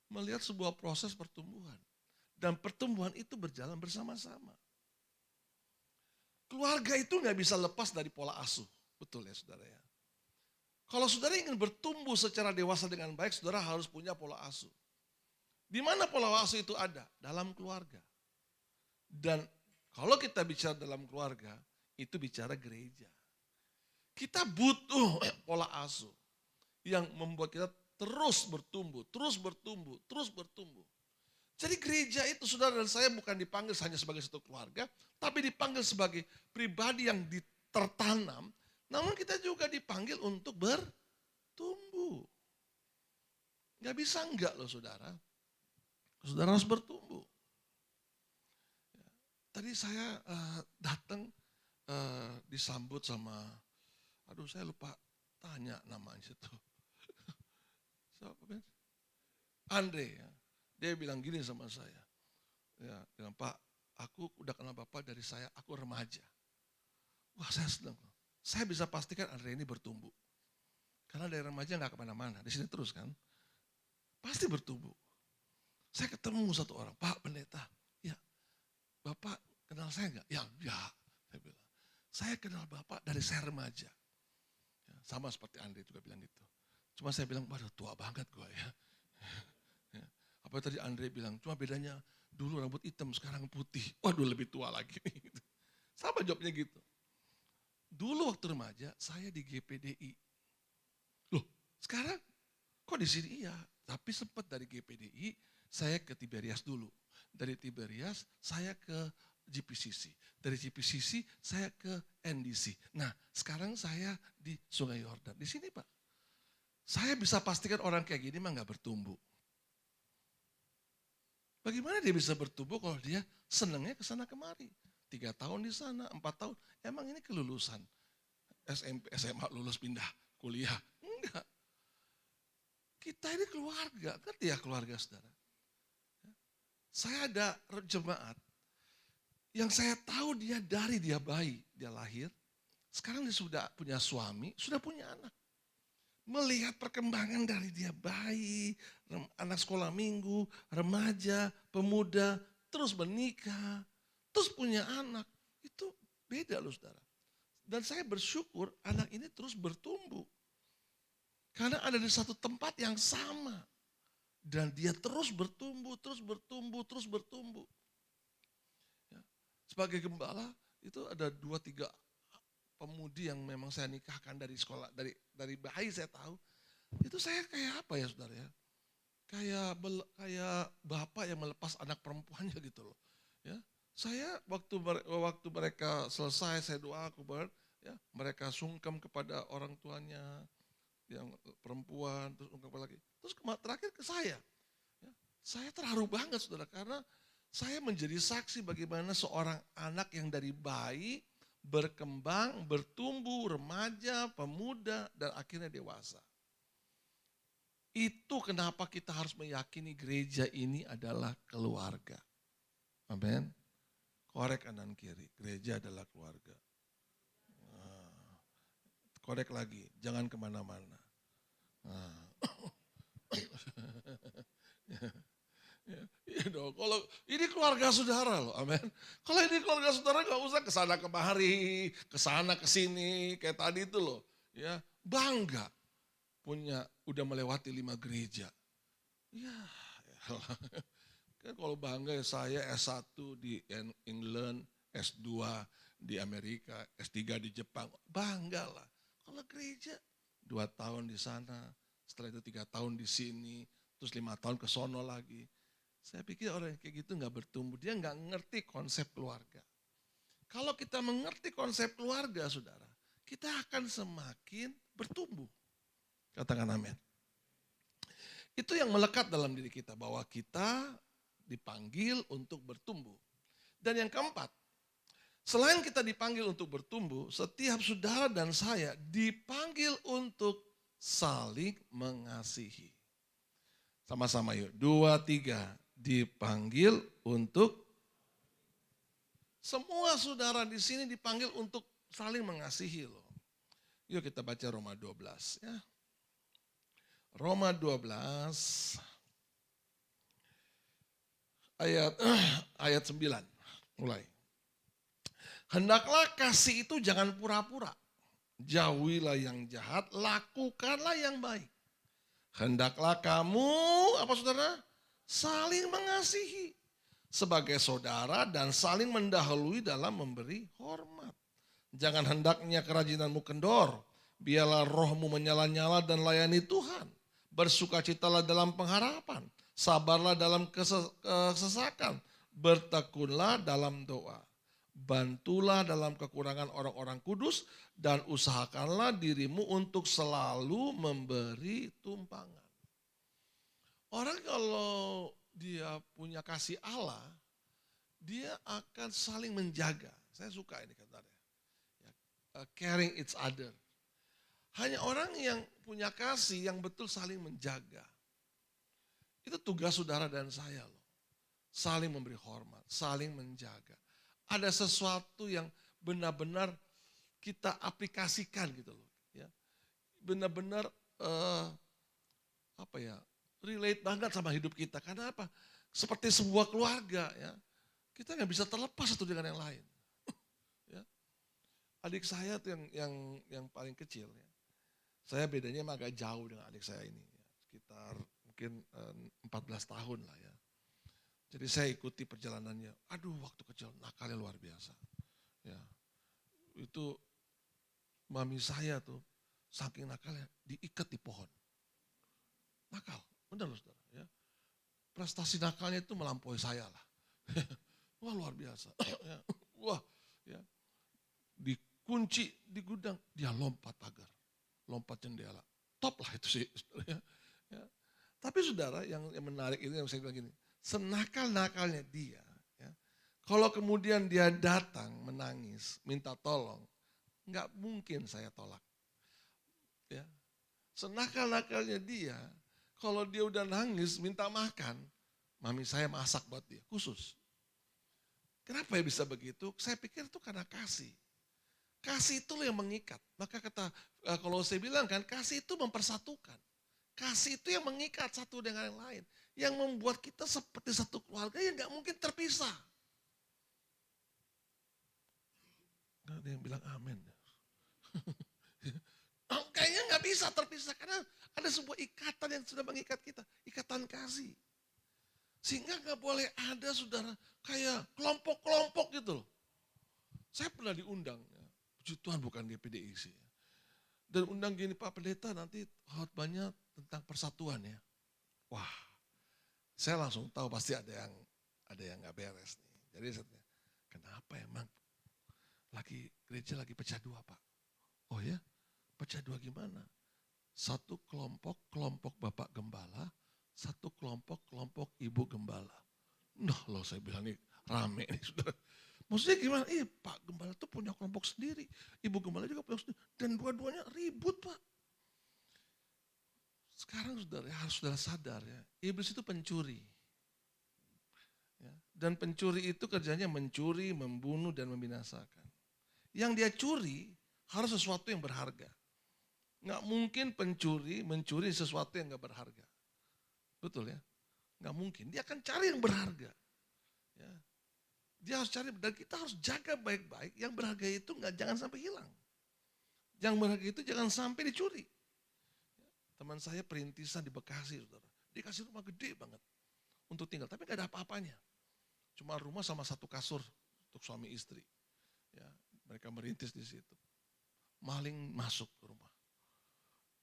melihat sebuah proses pertumbuhan. Dan pertumbuhan itu berjalan bersama-sama. Keluarga itu nggak bisa lepas dari pola asuh. Betul ya saudara ya. Kalau saudara ingin bertumbuh secara dewasa dengan baik, saudara harus punya pola asuh. Di mana pola asuh itu ada? Dalam keluarga. Dan kalau kita bicara dalam keluarga, itu bicara gereja. Kita butuh pola asuh yang membuat kita terus bertumbuh, terus bertumbuh, terus bertumbuh. Jadi gereja itu saudara dan saya bukan dipanggil hanya sebagai satu keluarga, tapi dipanggil sebagai pribadi yang tertanam, namun kita juga dipanggil untuk bertumbuh. Gak bisa enggak loh saudara. Saudara harus bertumbuh. Tadi saya datang disambut sama, aduh saya lupa tanya namanya itu. Siapa Ben? Andre ya. Dia bilang gini sama saya. Ya, bilang Pak, aku udah kenal Bapak dari aku remaja. Wah saya senang. Saya bisa pastikan Andre ini bertumbuh. Karena dari remaja gak kemana-mana, di sini terus kan. Pasti bertumbuh. Saya ketemu satu orang, Pak Pendeta, ya Bapak kenal saya enggak? Ya, saya bilang. Saya kenal Bapak dari saya remaja. Ya, sama seperti Andre juga bilang gitu. Cuma saya bilang, waduh tua banget gue ya. Ya. Apa tadi Andre bilang, cuma bedanya dulu rambut hitam sekarang putih. Waduh lebih tua lagi nih. Sama jawabnya gitu. Dulu waktu remaja saya di GPDI. Loh sekarang kok di sini iya. Tapi sempat dari GPDI saya ke Tiberias dulu. Dari Tiberias saya ke GPCC. Dari GPCC saya ke NDC. Nah sekarang saya di Sungai Yordan. Di sini Pak. Saya bisa pastikan orang kayak gini mah gak bertumbuh. Bagaimana dia bisa bertumbuh kalau dia senangnya ke sana kemari. 3 tahun di sana, 4 tahun. Emang ini kelulusan. SMP, SMA lulus pindah kuliah. Enggak. Kita ini keluarga. Ngerti ya keluarga saudara. Saya ada jemaat. Yang saya tahu dia dari dia bayi. Dia lahir. Sekarang dia sudah punya suami. Sudah punya anak. Melihat perkembangan dari dia bayi, anak sekolah minggu, remaja, pemuda, terus menikah, terus punya anak. Itu beda loh saudara. Dan saya bersyukur anak ini terus bertumbuh. Karena ada di satu tempat yang sama. Dan dia terus bertumbuh, terus bertumbuh, terus bertumbuh. Ya. Sebagai gembala itu ada 2-3 pemudi yang memang saya nikahkan dari sekolah, dari bayi saya tahu. Itu saya kayak apa ya saudara ya. Kayak bapak yang melepas anak perempuannya gitu loh. Ya. Saya waktu mereka selesai saya doa ya, mereka sungkem kepada orang tuanya yang perempuan, terus sungkem lagi. Terus terakhir ke saya. Ya. Saya terharu banget saudara karena saya menjadi saksi bagaimana seorang anak yang dari bayi berkembang, bertumbuh, remaja, pemuda, dan akhirnya dewasa. Itu kenapa kita harus meyakini gereja ini adalah keluarga. Amin. Korek kanan kiri, gereja adalah keluarga. Nah, korek lagi, jangan kemana-mana. Nah. Iya dong, kalau ini keluarga saudara loh, amin. Kalau ini keluarga saudara gak usah kesana kemari, kesana kesini, kayak tadi itu loh. Ya, bangga punya, udah melewati 5 gereja. Ya, kan kalau bangga ya saya S1 di England, S2 di Amerika, S3 di Jepang, bangga lah. Kalau gereja 2 tahun di sana, setelah itu 3 tahun di sini, terus 5 tahun ke sono lagi. Saya pikir orang yang kayak gitu gak bertumbuh, dia gak ngerti konsep keluarga. Kalau kita mengerti konsep keluarga saudara, kita akan semakin bertumbuh. Katakan amin. Itu yang melekat dalam diri kita, bahwa kita dipanggil untuk bertumbuh. Dan yang keempat, Selain kita dipanggil untuk bertumbuh, setiap saudara dan saya dipanggil untuk saling mengasihi. Sama-sama yuk, 2, 3. Dipanggil untuk, semua saudara di sini dipanggil untuk saling mengasihi loh. Yuk kita baca Roma 12 ya. Roma 12 ayat 9 mulai. Hendaklah kasih itu jangan pura-pura. Jauhilah yang jahat, lakukanlah yang baik. Hendaklah kamu, apa saudara? Saling mengasihi sebagai saudara dan saling mendahului dalam memberi hormat. Jangan hendaknya kerajinanmu kendor. Biarlah rohmu menyala-nyala dan layani Tuhan. Bersukacitalah dalam pengharapan. Sabarlah dalam kesesakan. Bertekunlah dalam doa. Bantulah dalam kekurangan orang-orang kudus dan usahakanlah dirimu untuk selalu memberi tumpangan. Orang kalau dia punya kasih Allah, dia akan saling menjaga. Saya suka ini katanya. Caring each other. Hanya orang yang punya kasih yang betul saling menjaga. Itu tugas saudara dan saya loh. Saling memberi hormat, saling menjaga. Ada sesuatu yang benar-benar kita aplikasikan gitu loh. Ya. Benar-benar relate banget sama hidup kita. Karena apa? Seperti sebuah keluarga ya. Kita nggak bisa terlepas satu dengan yang lain. Ya. Adik saya tuh yang paling kecil ya. Saya bedanya emang agak jauh dengan adik saya ini. Ya. Sekitar mungkin 14 tahun lah ya. Jadi saya ikuti perjalanannya. Aduh waktu kecil nakalnya luar biasa. Ya. Itu mami saya tuh saking nakalnya diikat di pohon. Nakal, benar loh saudara. Ya. Prestasi nakalnya itu melampaui saya lah. Wah luar biasa. Wah ya. Dikunci di gudang, dia lompat pagar. Lompat jendela. Top lah itu sih. Ya. Ya. Tapi saudara yang menarik itu yang saya bilang gini. Senakal-nakalnya dia. Ya. Kalau kemudian dia datang menangis, minta tolong. Enggak mungkin saya tolak. Ya. Senakal-nakalnya dia. Kalau dia udah nangis, minta makan. Mami saya masak buat dia, khusus. Kenapa ya bisa begitu? Saya pikir itu karena kasih. Kasih itu yang mengikat. Maka kalau saya bilang kan, kasih itu mempersatukan. Kasih itu yang mengikat satu dengan yang lain. Yang membuat kita seperti satu keluarga yang gak mungkin terpisah. Gak ada yang bilang amin. Kayaknya gak bisa terpisah karena ada sebuah ikatan yang sudah mengikat kita. Ikatan kasih. Sehingga gak boleh ada saudara kayak kelompok-kelompok gitu loh. Saya pernah diundang, ya. Puji Tuhan bukan GPDI sih. Dan undang gini Pak Pendeta nanti khotbahnya tentang persatuan ya. Wah, saya langsung tahu pasti ada yang nggak beres nih. Jadi saya, kenapa emang gereja lagi pecah dua Pak? Oh ya, pecah dua gimana? Satu kelompok Bapak Gembala, satu kelompok Ibu Gembala. Nah loh saya bilang ini rame nih saudara. Maksudnya gimana? Pak Gembala tuh punya kelompok sendiri. Ibu Gembala juga punya sendiri. Dan dua-duanya ribut Pak. Sekarang harus saudara sadar ya. Iblis itu pencuri. Ya, dan pencuri itu kerjanya mencuri, membunuh, dan membinasakan. Yang dia curi harus sesuatu yang berharga. Nggak mungkin pencuri mencuri sesuatu yang nggak berharga. Betul ya? Nggak mungkin. Dia akan cari yang berharga. Ya. Dia harus cari, dan kita harus jaga baik-baik. Yang berharga itu jangan sampai hilang. Yang berharga itu jangan sampai dicuri. Teman saya perintisan di Bekasi, saudara. Dikasih rumah gede banget untuk tinggal, tapi gak ada apa-apanya. Cuma rumah sama satu kasur untuk suami istri. Ya, mereka merintis di situ. Maling masuk ke rumah.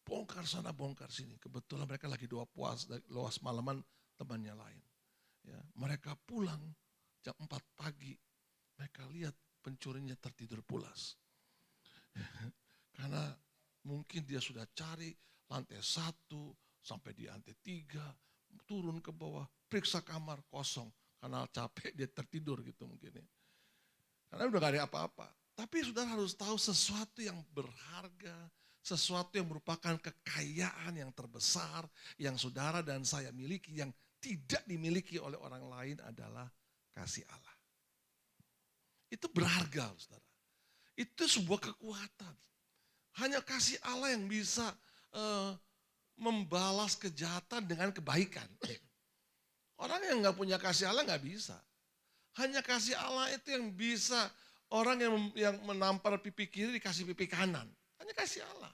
Bongkar sana, bongkar sini. Kebetulan mereka lagi luas malaman temannya lain. Ya, mereka pulang jam 4 pagi, mereka lihat pencurinya tertidur pulas. Karena mungkin dia sudah cari lantai 1 sampai di lantai 3, turun ke bawah, periksa kamar kosong. Karena capek dia tertidur gitu mungkin ya. Karena udah gak ada apa-apa. Tapi saudara harus tahu sesuatu yang berharga, sesuatu yang merupakan kekayaan yang terbesar, yang saudara dan saya miliki, yang tidak dimiliki oleh orang lain adalah kasih Allah. Itu berharga, saudara. Itu sebuah kekuatan. Hanya kasih Allah yang bisa membalas kejahatan dengan kebaikan. Orang yang gak punya kasih Allah gak bisa. Hanya kasih Allah itu yang bisa orang yang menampar pipi kiri dikasih pipi kanan. Hanya kasih Allah.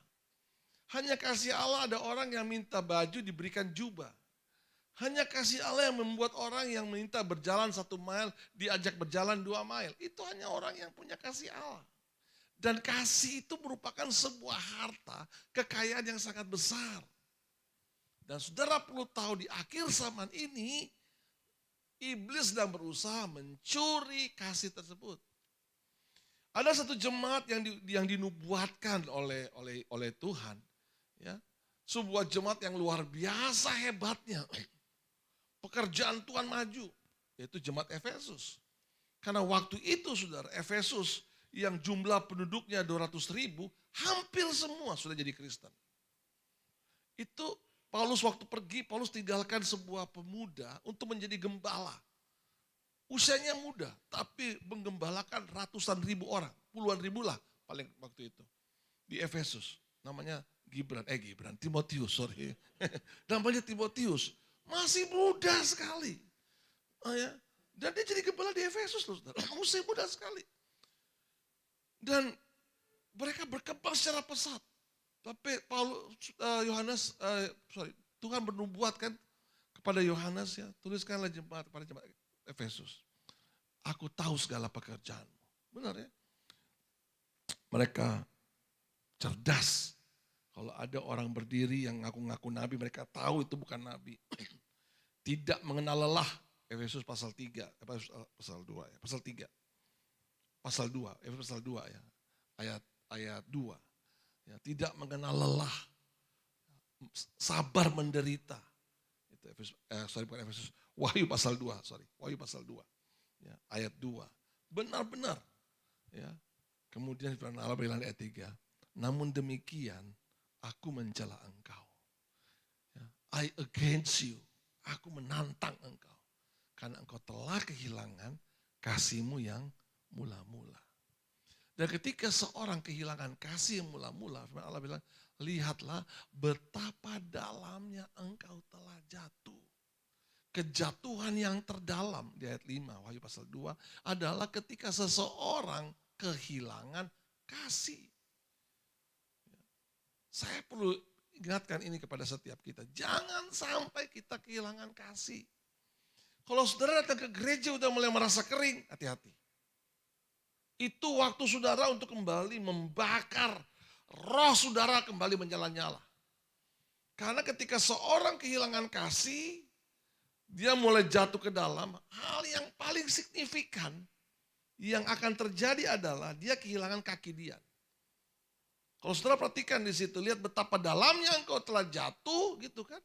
Hanya kasih Allah ada orang yang minta baju diberikan jubah. Hanya kasih Allah yang membuat orang yang minta berjalan 1 mile diajak berjalan 2 mile. Itu hanya orang yang punya kasih Allah. Dan kasih itu merupakan sebuah harta, kekayaan yang sangat besar. Dan saudara perlu tahu di akhir zaman ini, iblis sedang berusaha mencuri kasih tersebut. Ada satu jemaat yang dinubuatkan oleh Tuhan, ya, sebuah jemaat yang luar biasa hebatnya. Pekerjaan Tuhan maju, yaitu jemaat Efesus. Karena waktu itu saudara, Efesus yang jumlah penduduknya 200.000, hampir semua sudah jadi Kristen. Itu Paulus waktu pergi, Paulus tinggalkan sebuah pemuda untuk menjadi gembala. Usianya muda, tapi menggembalakan ratusan ribu orang, puluhan ribu lah paling waktu itu. Di Efesus, namanya Timotius, sorry. Namanya Timotius, masih muda sekali. Oh ya. Dan dia jadi gembala di Efesus loh, saudara. Usia muda sekali. Dan mereka berkembang secara pesat. Tapi Tuhan bernubuatkan kepada Yohanes, ya, tuliskanlah kepada jemaat Efesus. Aku tahu segala pekerjaanmu. Benar ya? Mereka cerdas. Kalau ada orang berdiri yang ngaku-ngaku nabi, mereka tahu itu bukan nabi. Tidak mengenal lelah. Efesus pasal 3, pasal 2 ya, pasal 3. Pasal 2, Efesus pasal 2 ya. Ayat 2. Ya, tidak mengenal lelah, sabar menderita. Itu bukan Efesus, Wahyu pasal 2, Wahyu pasal 2. Ya, ayat 2. Benar-benar. Ya. Kemudian firman Allah bilang di ayat 3, namun demikian aku mencela engkau. Ya, I against you, aku menantang engkau. Karena engkau telah kehilangan kasihmu yang mula-mula. Dan ketika seorang kehilangan kasih yang mula-mula, firman Allah bilang, lihatlah betapa dalamnya engkau telah jatuh. Kejatuhan yang terdalam di ayat 5, Wahyu pasal 2, adalah ketika seseorang kehilangan kasih. Saya perlu ingatkan ini kepada setiap kita. Jangan sampai kita kehilangan kasih. Kalau saudara datang ke gereja udah mulai merasa kering, hati-hati. Itu waktu saudara untuk kembali membakar roh saudara kembali menyala-nyala. Karena ketika seorang kehilangan kasih, dia mulai jatuh ke dalam, hal yang paling signifikan yang akan terjadi adalah dia kehilangan kaki dia. Kalau saudara perhatikan di situ, lihat betapa dalamnya engkau telah jatuh gitu kan.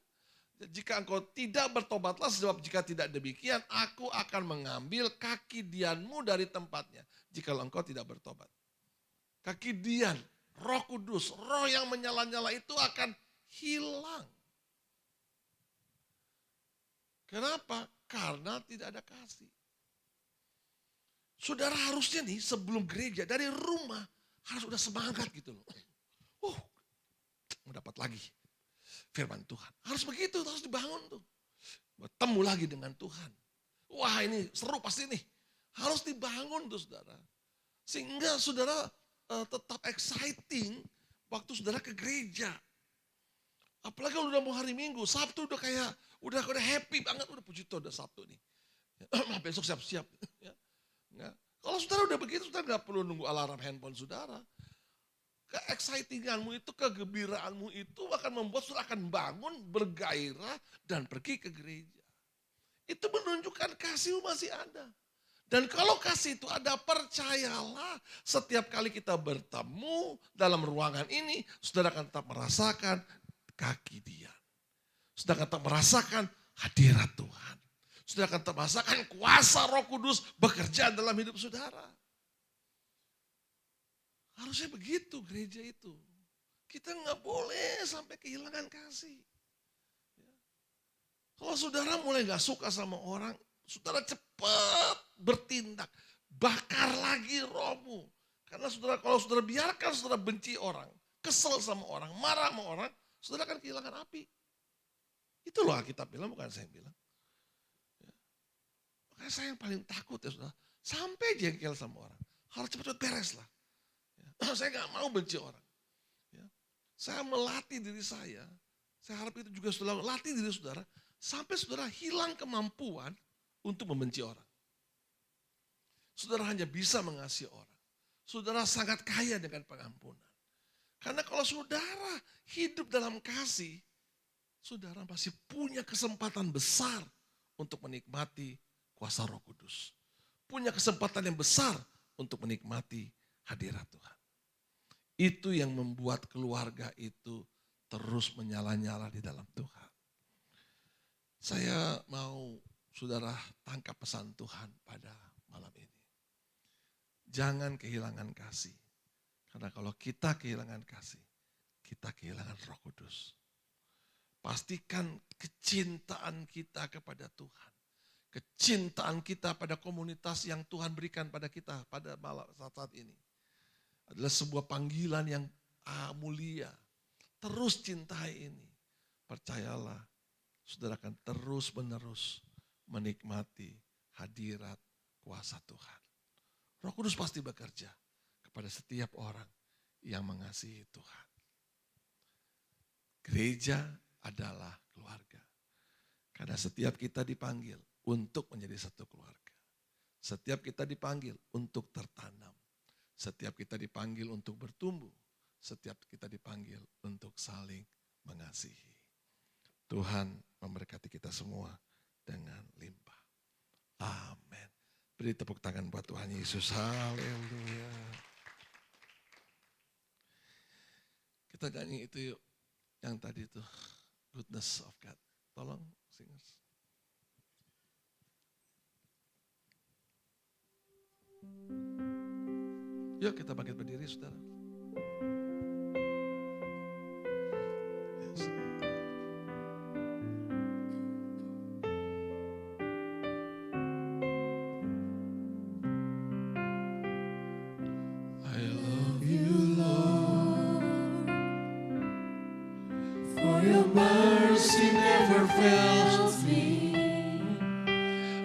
Jika engkau tidak bertobatlah, sebab jika tidak demikian, aku akan mengambil kaki dianmu dari tempatnya. Jika engkau tidak bertobat. Kaki dian, Roh Kudus, roh yang menyala-nyala itu akan hilang. Kenapa? Karena tidak ada kasih. Saudara harusnya nih sebelum gereja, dari rumah harus udah semangat gitu loh. Mau dapat lagi firman Tuhan. Harus begitu, harus dibangun tuh. Bertemu lagi dengan Tuhan. Wah ini seru pasti nih. Harus dibangun tuh saudara. Sehingga saudara tetap exciting waktu saudara ke gereja. Apalagi kalau udah mau hari Minggu, Sabtu udah kayak, udah happy banget, udah puji Tuhan udah Sabtu nih. Besok siap-siap. Ya. Kalau saudara udah begitu, saudara gak perlu nunggu alarm handphone saudara. Ke-excitinganmu itu, kegembiraanmu itu akan membuat saudara akan bangun, bergairah, dan pergi ke gereja. Itu menunjukkan kasih masih ada. Dan kalau kasih itu ada, percayalah setiap kali kita bertemu dalam ruangan ini, saudara akan tetap merasakan kaki dia. Saudara akan tetap merasakan hadirat Tuhan. Saudara akan tetap merasakan kuasa Roh Kudus bekerja dalam hidup saudara. Harusnya begitu gereja itu. Kita nggak boleh sampai kehilangan kasih. Kalau saudara mulai nggak suka sama orang, saudara cepat bertindak. Bakar lagi rohmu. Karena kalau saudara biarkan saudara benci orang, kesel sama orang, marah sama orang, saudara akan kehilangan api. Itu loh Alkitab bilang, bukan saya yang bilang. Makanya saya yang paling takut ya saudara. Sampai jengkel sama orang. Harus cepat-cepat beres lah. Saya gak mau benci orang. Saya melatih diri saya harap itu juga saudara latih diri saudara. Sampai saudara hilang kemampuan untuk membenci orang. Saudara hanya bisa mengasihi orang. Saudara sangat kaya dengan pengampunan. Karena kalau saudara hidup dalam kasih, saudara masih punya kesempatan besar untuk menikmati kuasa Roh Kudus. Punya kesempatan yang besar untuk menikmati hadirat Tuhan. Itu yang membuat keluarga itu terus menyala-nyala di dalam Tuhan. Saya mau saudara tangkap pesan Tuhan pada malam ini. Jangan kehilangan kasih. Karena kalau kita kehilangan kasih, kita kehilangan Roh Kudus. Pastikan kecintaan kita kepada Tuhan. Kecintaan kita pada komunitas yang Tuhan berikan pada kita pada saat ini. Adalah sebuah panggilan yang mulia. Terus cintai ini. Percayalah, saudara akan terus menerus menikmati hadirat kuasa Tuhan. Roh Kudus pasti bekerja kepada setiap orang yang mengasihi Tuhan. Gereja adalah keluarga. Karena setiap kita dipanggil untuk menjadi satu keluarga. Setiap kita dipanggil untuk tertanam. Setiap kita dipanggil untuk bertumbuh. Setiap kita dipanggil untuk saling mengasihi. Tuhan memberkati kita semua dengan limpah. Amin. Beri tepuk tangan buat Tuhan Yesus. Haleluya. Kita nyanyi itu yuk. Yang tadi itu. Goodness of God. Tolong singers. Yuk kita bangkit berdiri saudara. Yes. I love you Lord, for your mercy never fails me.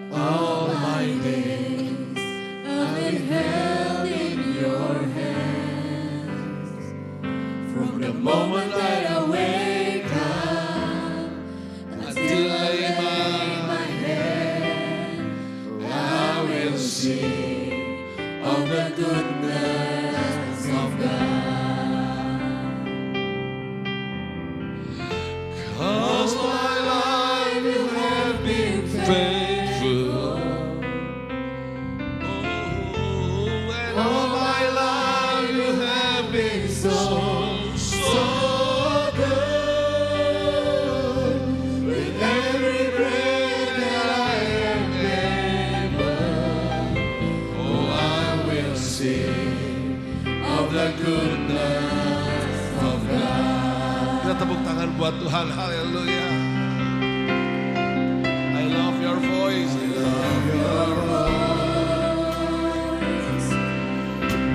All my days I've been held in your hands. From the moment that I wake up until I lay my head, I will sing of the goodness of God. 'Cause my life you have been faithful. And all my life you have been so good. With every breath that I am able, oh I will sing of the goodness of God. Kita tepuk tangan buat Tuhan, haleluya. I love your voice, I love your voice.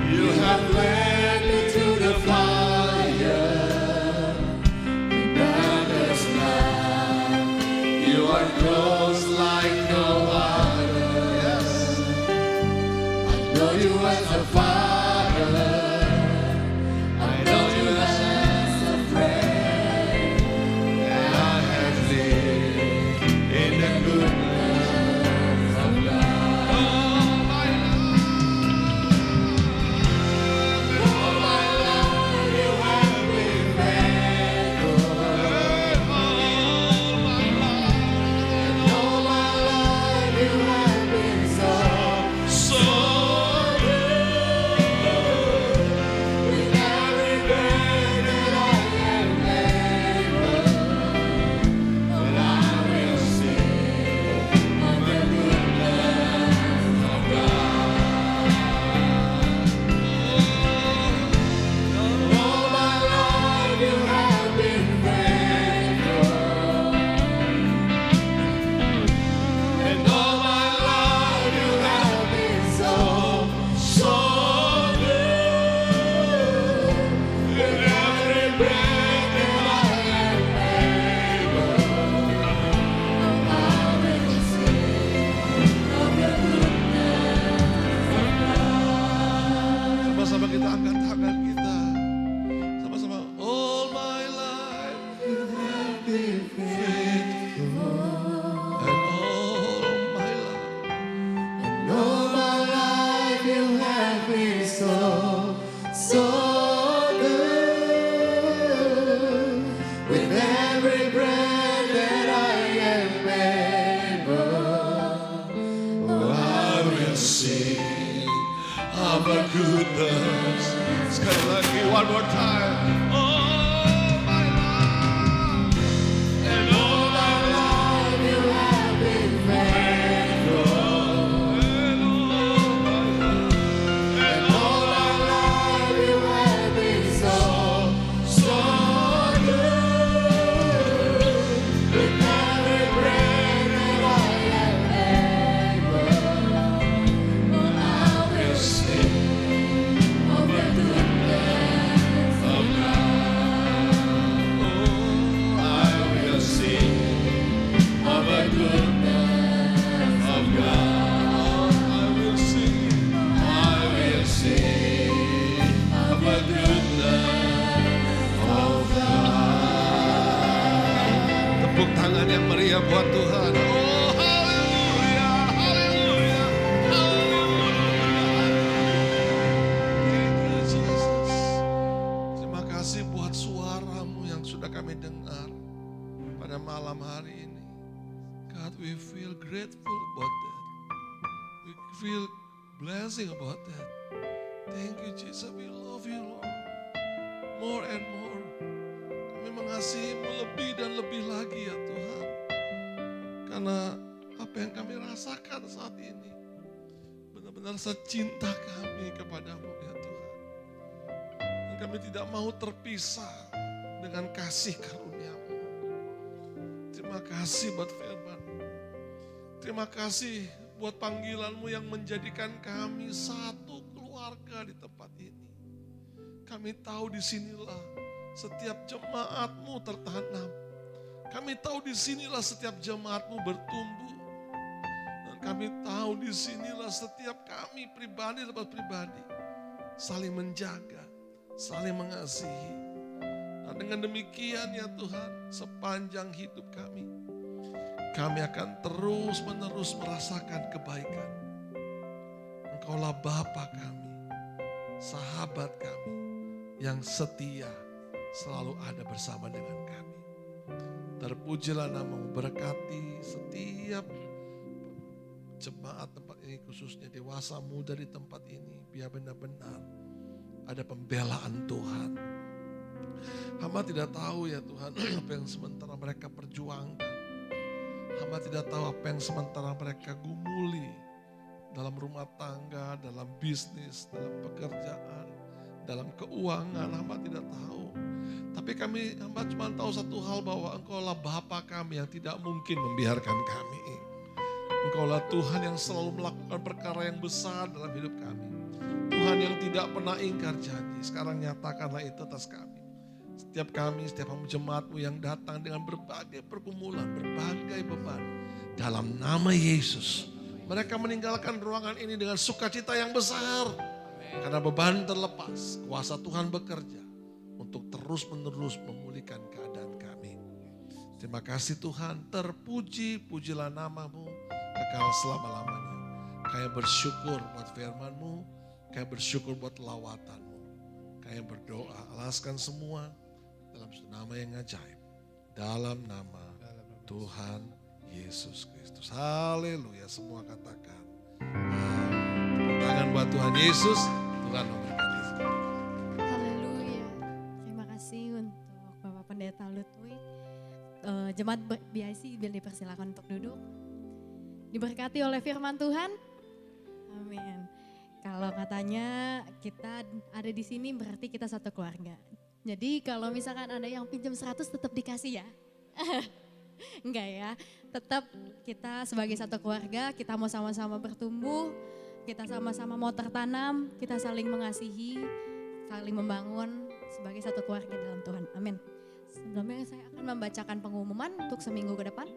You have led me to the fire, in darkest night. You are close like no other. Yes, I know you as a father. I know you as a friend. And I of a goodness. Sekali lagi, one more time. Oh my life, and all my life you have been faithful. And all my life you have been so, so good. With every breath that I am able, oh, I will sing of the goodness of God. Oh, I will sing of the goodness of God. I will sing of the goodness of God. Tepuk tangan yang meriah buat Tuhan. Oh, haleluya, haleluya, haleluya. Thank you, Jesus. Terima kasih buat suaramu yang sudah kami dengar pada malam hari ini. God, we feel grateful about that. We feel blessing about that. Thank you, Jesus. We love you, Lord. More and more. Kami mengasihimu lebih dan lebih lagi ya Tuhan. Karena apa yang kami rasakan saat ini benar-benar secinta kami kepadamu ya Tuhan. Dan kami tidak mau terpisah dengan kasih karunia-Mu. Terima kasih buat firman. Terima kasih buat panggilan-Mu yang menjadikan kami satu keluarga di tempat ini. Kami tahu disinilah setiap jemaat-Mu tertanam. Kami tahu disinilah setiap jemaat-Mu bertumbuh. Dan kami tahu disinilah setiap kami pribadi lepas pribadi saling menjaga, saling mengasihi. Dan dengan demikian ya Tuhan, sepanjang hidup kami akan terus-menerus merasakan kebaikan. Engkaulah Bapa kami, sahabat kami yang setia selalu ada bersama dengan kami. Terpujilah nama-Mu, berkati setiap jemaat tempat ini, khususnya dewasa muda di tempat ini. Biar benar-benar ada pembelaan Tuhan. Hamba tidak tahu ya Tuhan apa yang sementara mereka perjuangkan. Hamba tidak tahu apa yang sementara mereka gumuli dalam rumah tangga, dalam bisnis, dalam pekerjaan, dalam keuangan. Hamba tidak tahu. Tapi hamba cuma tahu satu hal, bahwa Engkaulah Bapa kami yang tidak mungkin membiarkan kami. Engkaulah Tuhan yang selalu melakukan perkara yang besar dalam hidup kami. Tuhan yang tidak pernah ingkar janji. Sekarang nyatakanlah itu atas kami. Setiap kami, setiap jemaat-Mu yang datang dengan berbagai pergumulan, berbagai beban. Dalam nama Yesus, mereka meninggalkan ruangan ini dengan sukacita yang besar. Karena beban terlepas, kuasa Tuhan bekerja untuk terus-menerus memulihkan keadaan kami. Terima kasih Tuhan, terpuji, pujilah nama-Mu kekal selama-lamanya. Kami bersyukur buat firman-Mu, kami bersyukur buat lawatan-Mu. Kami berdoa, alaskan semua dalam nama yang ajaib. Dalam nama Tuhan Yesus Kristus. Haleluya, semua katakan. Tepuk tangan buat Tuhan Yesus. Tuhan memberkati. Haleluya. Terima kasih untuk Bapak Pendeta Lutwi. Jemaat BIC biar dipersilakan untuk duduk. Diberkati oleh firman Tuhan. Amin. Kalau katanya kita ada di sini berarti kita satu keluarga. Jadi kalau misalkan ada yang pinjam 100 tetap dikasih ya. Enggak ya, tetap kita sebagai satu keluarga, kita mau sama-sama bertumbuh, kita sama-sama mau tertanam, kita saling mengasihi, saling membangun sebagai satu keluarga dalam Tuhan. Amin. Sebelumnya saya akan membacakan pengumuman untuk seminggu ke depan.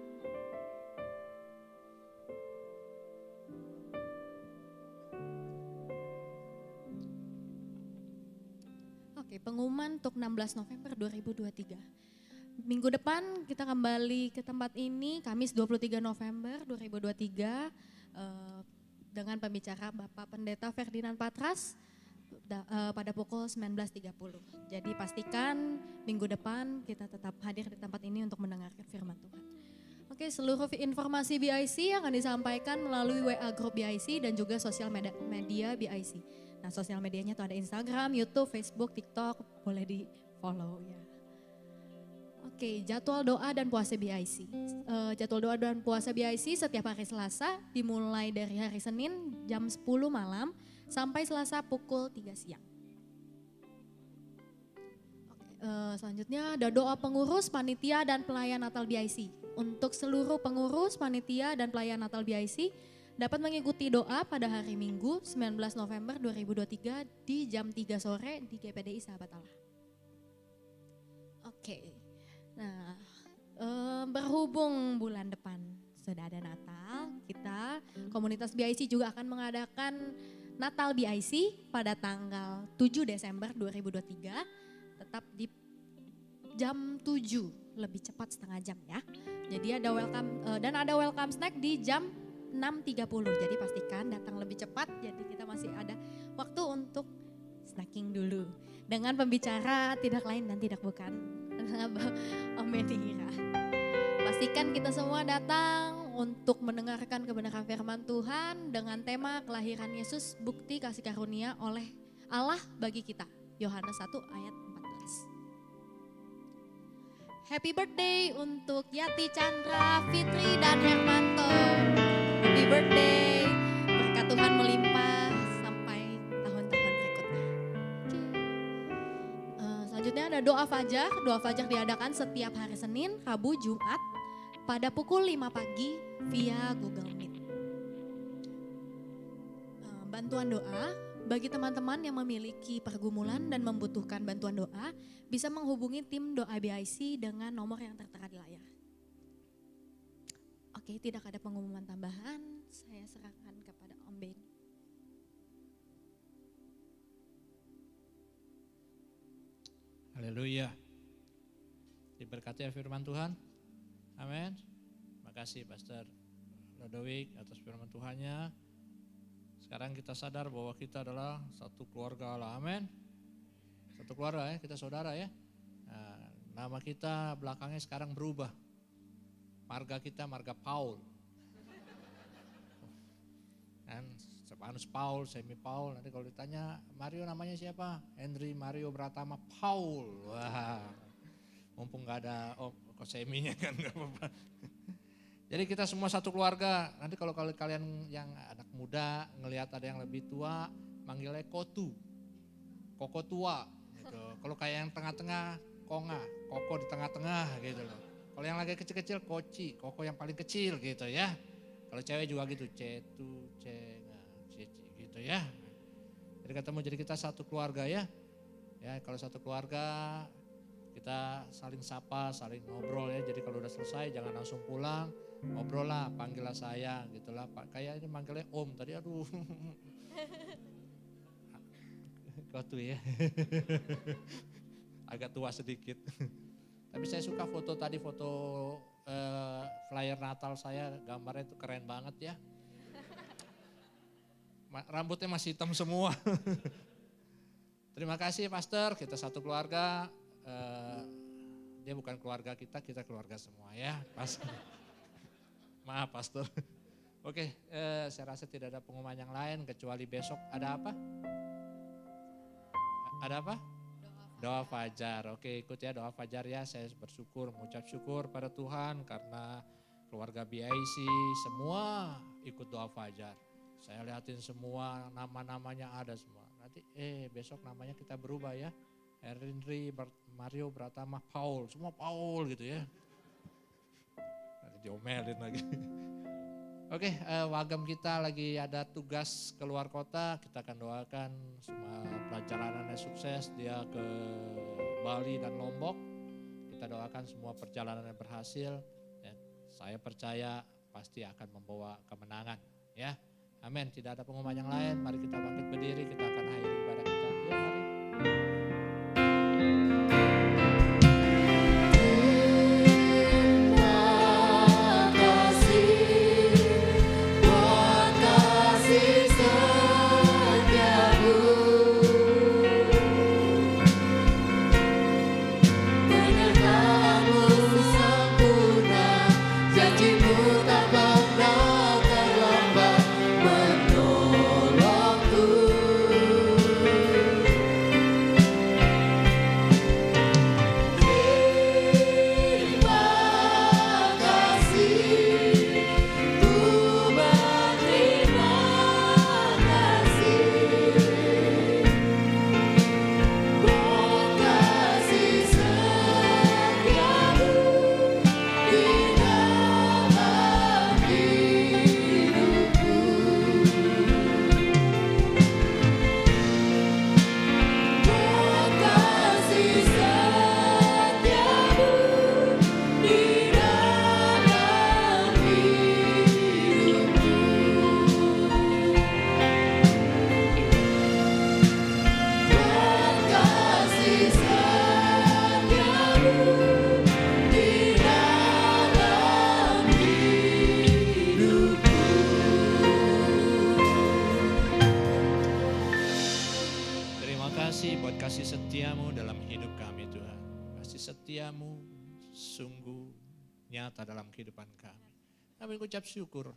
Oke, pengumuman untuk 16 November 2023. Minggu depan kita kembali ke tempat ini, Kamis 23 November 2023 dengan pembicara Bapak Pendeta Ferdinand Patras pada pukul 19.30. Jadi pastikan minggu depan kita tetap hadir di tempat ini untuk mendengarkan firman Tuhan. Oke, seluruh informasi BIC akan disampaikan melalui WA Group BIC dan juga sosial media BIC. Nah, sosial medianya tuh ada Instagram, YouTube, Facebook, TikTok, boleh di follow ya. Oke, jadwal doa dan puasa BIC. Jadwal doa dan puasa BIC setiap hari Selasa dimulai dari hari Senin jam 10 malam sampai Selasa pukul 3 siang. Selanjutnya ada doa pengurus, panitia, dan pelayan Natal BIC. Untuk seluruh pengurus, panitia, dan pelayan Natal BIC dapat mengikuti doa pada hari Minggu 19 November 2023 di jam 3 sore di GPDI Sahabat Allah. Oke, nah berhubung bulan depan sudah ada Natal, kita komunitas BIC juga akan mengadakan Natal BIC pada tanggal 7 Desember 2023. Tetap di jam 7, lebih cepat setengah jam ya. Jadi ada welcome dan ada welcome snack di jam 6.30. Jadi pastikan datang lebih cepat, jadi kita masih ada waktu untuk snacking dulu. Dengan pembicara tidak lain dan tidak bukan Om Benihira. Pastikan kita semua datang untuk mendengarkan kebenaran firman Tuhan dengan tema kelahiran Yesus, bukti kasih karunia oleh Allah bagi kita. Yohanes 1 ayat 14. Happy birthday untuk Yati Chandra, Fitri, dan Hermanto. Happy birthday, berkat Tuhan melimpah sampai tahun-tahun berikutnya. Selanjutnya ada doa fajar. Doa fajar diadakan setiap hari Senin, Rabu, Jumat pada pukul 5 pagi via Google Meet. Bantuan doa. Bagi teman-teman yang memiliki pergumulan dan membutuhkan bantuan doa, bisa menghubungi tim doa BIC dengan nomor yang tertera di layar. Oke, tidak ada pengumuman tambahan, saya serahkan kepada Om Ben. Haleluya. Diberkati firman Tuhan. Amin. Makasih Pastor Lodowik atas firman Tuhannya. Sekarang kita sadar bahwa kita adalah satu keluarga Allah, amin. Satu keluarga ya, kita saudara ya. Nah, nama kita belakangnya sekarang berubah. Marga kita marga Paul. Dan Stefanus Paul, Semi Paul, nanti kalau ditanya Mario namanya siapa? Henry Mario Pratama Paul. Wah, mumpung gak ada kok Seminya kan gak apa-apa. Jadi kita semua satu keluarga. Nanti kalau kalian yang anak muda ngelihat ada yang lebih tua, manggilnya Kotu, Koko tua. Gitu. Kalau kayak yang tengah-tengah, Konga, Koko di tengah-tengah gitu loh. Kalau yang lagi kecil-kecil, Koci, Koko yang paling kecil gitu ya. Kalau cewek juga gitu, Cetu, Cenga, Cici gitu ya. Jadi ketemu, jadi kita satu keluarga ya. Ya kalau satu keluarga kita saling sapa, saling ngobrol ya. Jadi kalau udah selesai jangan langsung pulang. Ngobrol lah, panggillah saya gitulah Pak. Kayak ini manggilnya Om tadi, aduh. Kau tuh ya. Agak tua sedikit. Tapi saya suka foto tadi, foto flyer Natal saya, gambarnya itu keren banget ya. Rambutnya masih hitam semua. Terima kasih Pastor, kita satu keluarga. Dia bukan keluarga kita keluarga semua ya. Pastor. Maaf Pastor. Oke, saya rasa tidak ada pengumuman yang lain kecuali besok ada apa? Ada apa? Doa fajar. Oke, ikut ya doa fajar ya. Saya bersyukur, mengucap syukur pada Tuhan karena keluarga BIC semua ikut doa fajar. Saya lihatin semua nama-namanya ada semua. Nanti besok namanya kita berubah ya. Henry Mario Pratama Paul, semua Paul gitu ya. Diomelin lagi. Oke, wagam kita lagi ada tugas keluar kota. Kita akan doakan semua perjalanannya sukses. Dia ke Bali dan Lombok. Kita doakan semua perjalanannya berhasil. Ya, saya percaya pasti akan membawa kemenangan. Ya, amin. Tidak ada pengumuman yang lain. Mari kita bangkit berdiri. Kita akan akhiri ibadah kita. Ya, mari. Menolongku. kasih setiamu dalam hidup kami Tuhan. Kasih setiamu sungguh nyata dalam kehidupan kami. Kami ucap syukur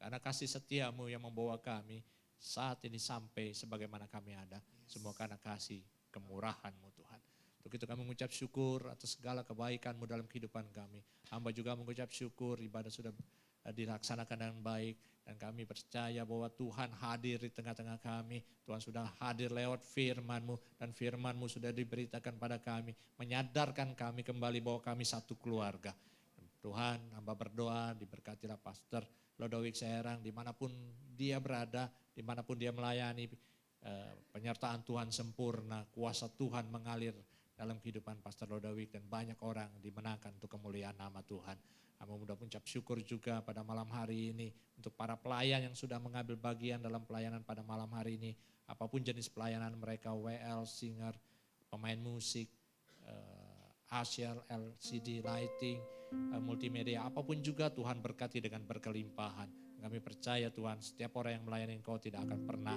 karena kasih setiamu yang membawa kami saat ini sampai sebagaimana kami ada. Semua karena kasih kemurahan-Mu Tuhan. Untuk itu kami mengucap syukur atas segala kebaikan-Mu dalam kehidupan kami. Hamba juga mengucap syukur ibadah sudah dilaksanakan dengan baik. Dan kami percaya bahwa Tuhan hadir di tengah-tengah kami. Tuhan sudah hadir lewat firman-Mu. Dan firman-Mu sudah diberitakan pada kami. Menyadarkan kami kembali bahwa kami satu keluarga. Tuhan, hamba berdoa diberkatilah Pastor Lodowik Serang dimanapun dia berada, dimanapun dia melayani. Penyertaan Tuhan sempurna, kuasa Tuhan mengalir dalam kehidupan Pastor Lodowik dan banyak orang dimenangkan untuk kemuliaan nama Tuhan. Kami mudah mengucap syukur juga pada malam hari ini untuk para pelayan yang sudah mengambil bagian dalam pelayanan pada malam hari ini. Apapun jenis pelayanan mereka, WL, singer, pemain musik, Asyar, LCD, lighting, multimedia, apapun juga Tuhan berkati dengan berkelimpahan. Kami percaya Tuhan setiap orang yang melayani Engkau tidak akan pernah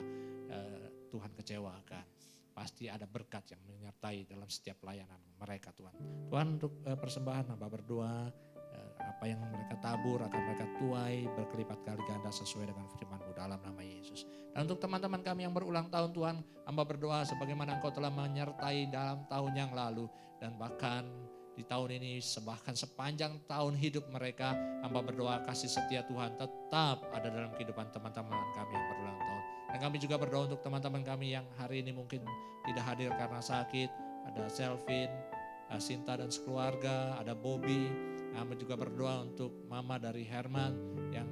Tuhan kecewakan. Pasti ada berkat yang menyertai dalam setiap pelayanan mereka Tuhan. Tuhan untuk persembahan hamba berdoa apa yang mereka tabur akan mereka tuai berkelipat kali ganda sesuai dengan firman-Mu dalam nama Yesus. Dan untuk teman-teman kami yang berulang tahun Tuhan, hamba berdoa sebagaimana Engkau telah menyertai dalam tahun yang lalu dan bahkan di tahun ini bahkan sepanjang tahun hidup mereka, hamba berdoa kasih setia Tuhan tetap ada dalam kehidupan teman-teman kami yang berulang tahun. Dan kami juga berdoa untuk teman-teman kami yang hari ini mungkin tidak hadir karena sakit, ada Selvin, Sinta dan sekeluarga, ada Bobby. Kami juga berdoa untuk mama dari Herman yang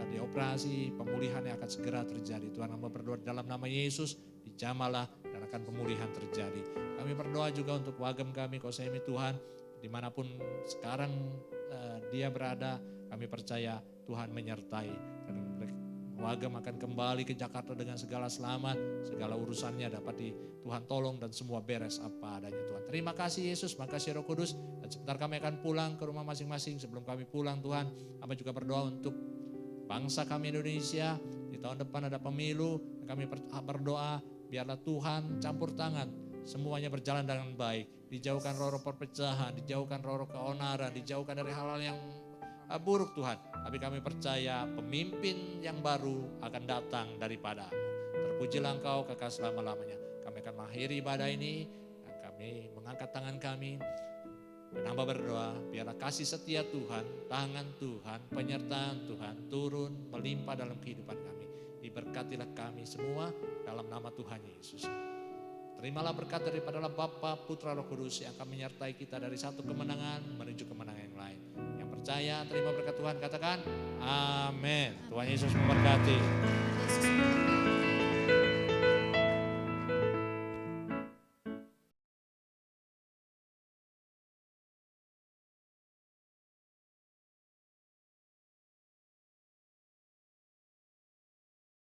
dioperasi, pemulihannya akan segera terjadi. Tuhan, hamba berdoa dalam nama Yesus, dijamalah dan akan pemulihan terjadi. Kami berdoa juga untuk wagem kami, Kosemi Tuhan, dimanapun sekarang dia berada, kami percaya Tuhan menyertai. Dan wagem akan kembali ke Jakarta dengan segala selamat, segala urusannya dapat Tuhan tolong dan semua beres apa adanya Tuhan. Terima kasih Yesus, makasih Roh Kudus. Dan sebentar kami akan pulang ke rumah masing-masing. Sebelum kami pulang Tuhan, kami juga berdoa untuk bangsa kami Indonesia. Di tahun depan ada pemilu, kami berdoa biarlah Tuhan campur tangan. Semuanya berjalan dengan baik. Dijauhkan roh-roh perpecahan, dijauhkan roh-roh keonaran, dijauhkan dari hal-hal yang buruk Tuhan. Tapi kami percaya pemimpin yang baru akan datang daripada-Mu. Terpujilah Engkau kekal selama-lamanya. Kami akan mengakhiri ibadah ini dan kami mengangkat tangan kami. Dan hamba berdoa biarlah kasih setia Tuhan, tangan Tuhan, penyertaan Tuhan turun melimpah dalam kehidupan kami. Diberkatilah kami semua dalam nama Tuhan Yesus. Terimalah berkat daripada Bapa, Putra, Roh Kudus yang akan menyertai kita dari satu kemenangan menuju kemenangan yang lain. Yang percaya terima berkat Tuhan katakan amin. Tuhan Yesus memberkati.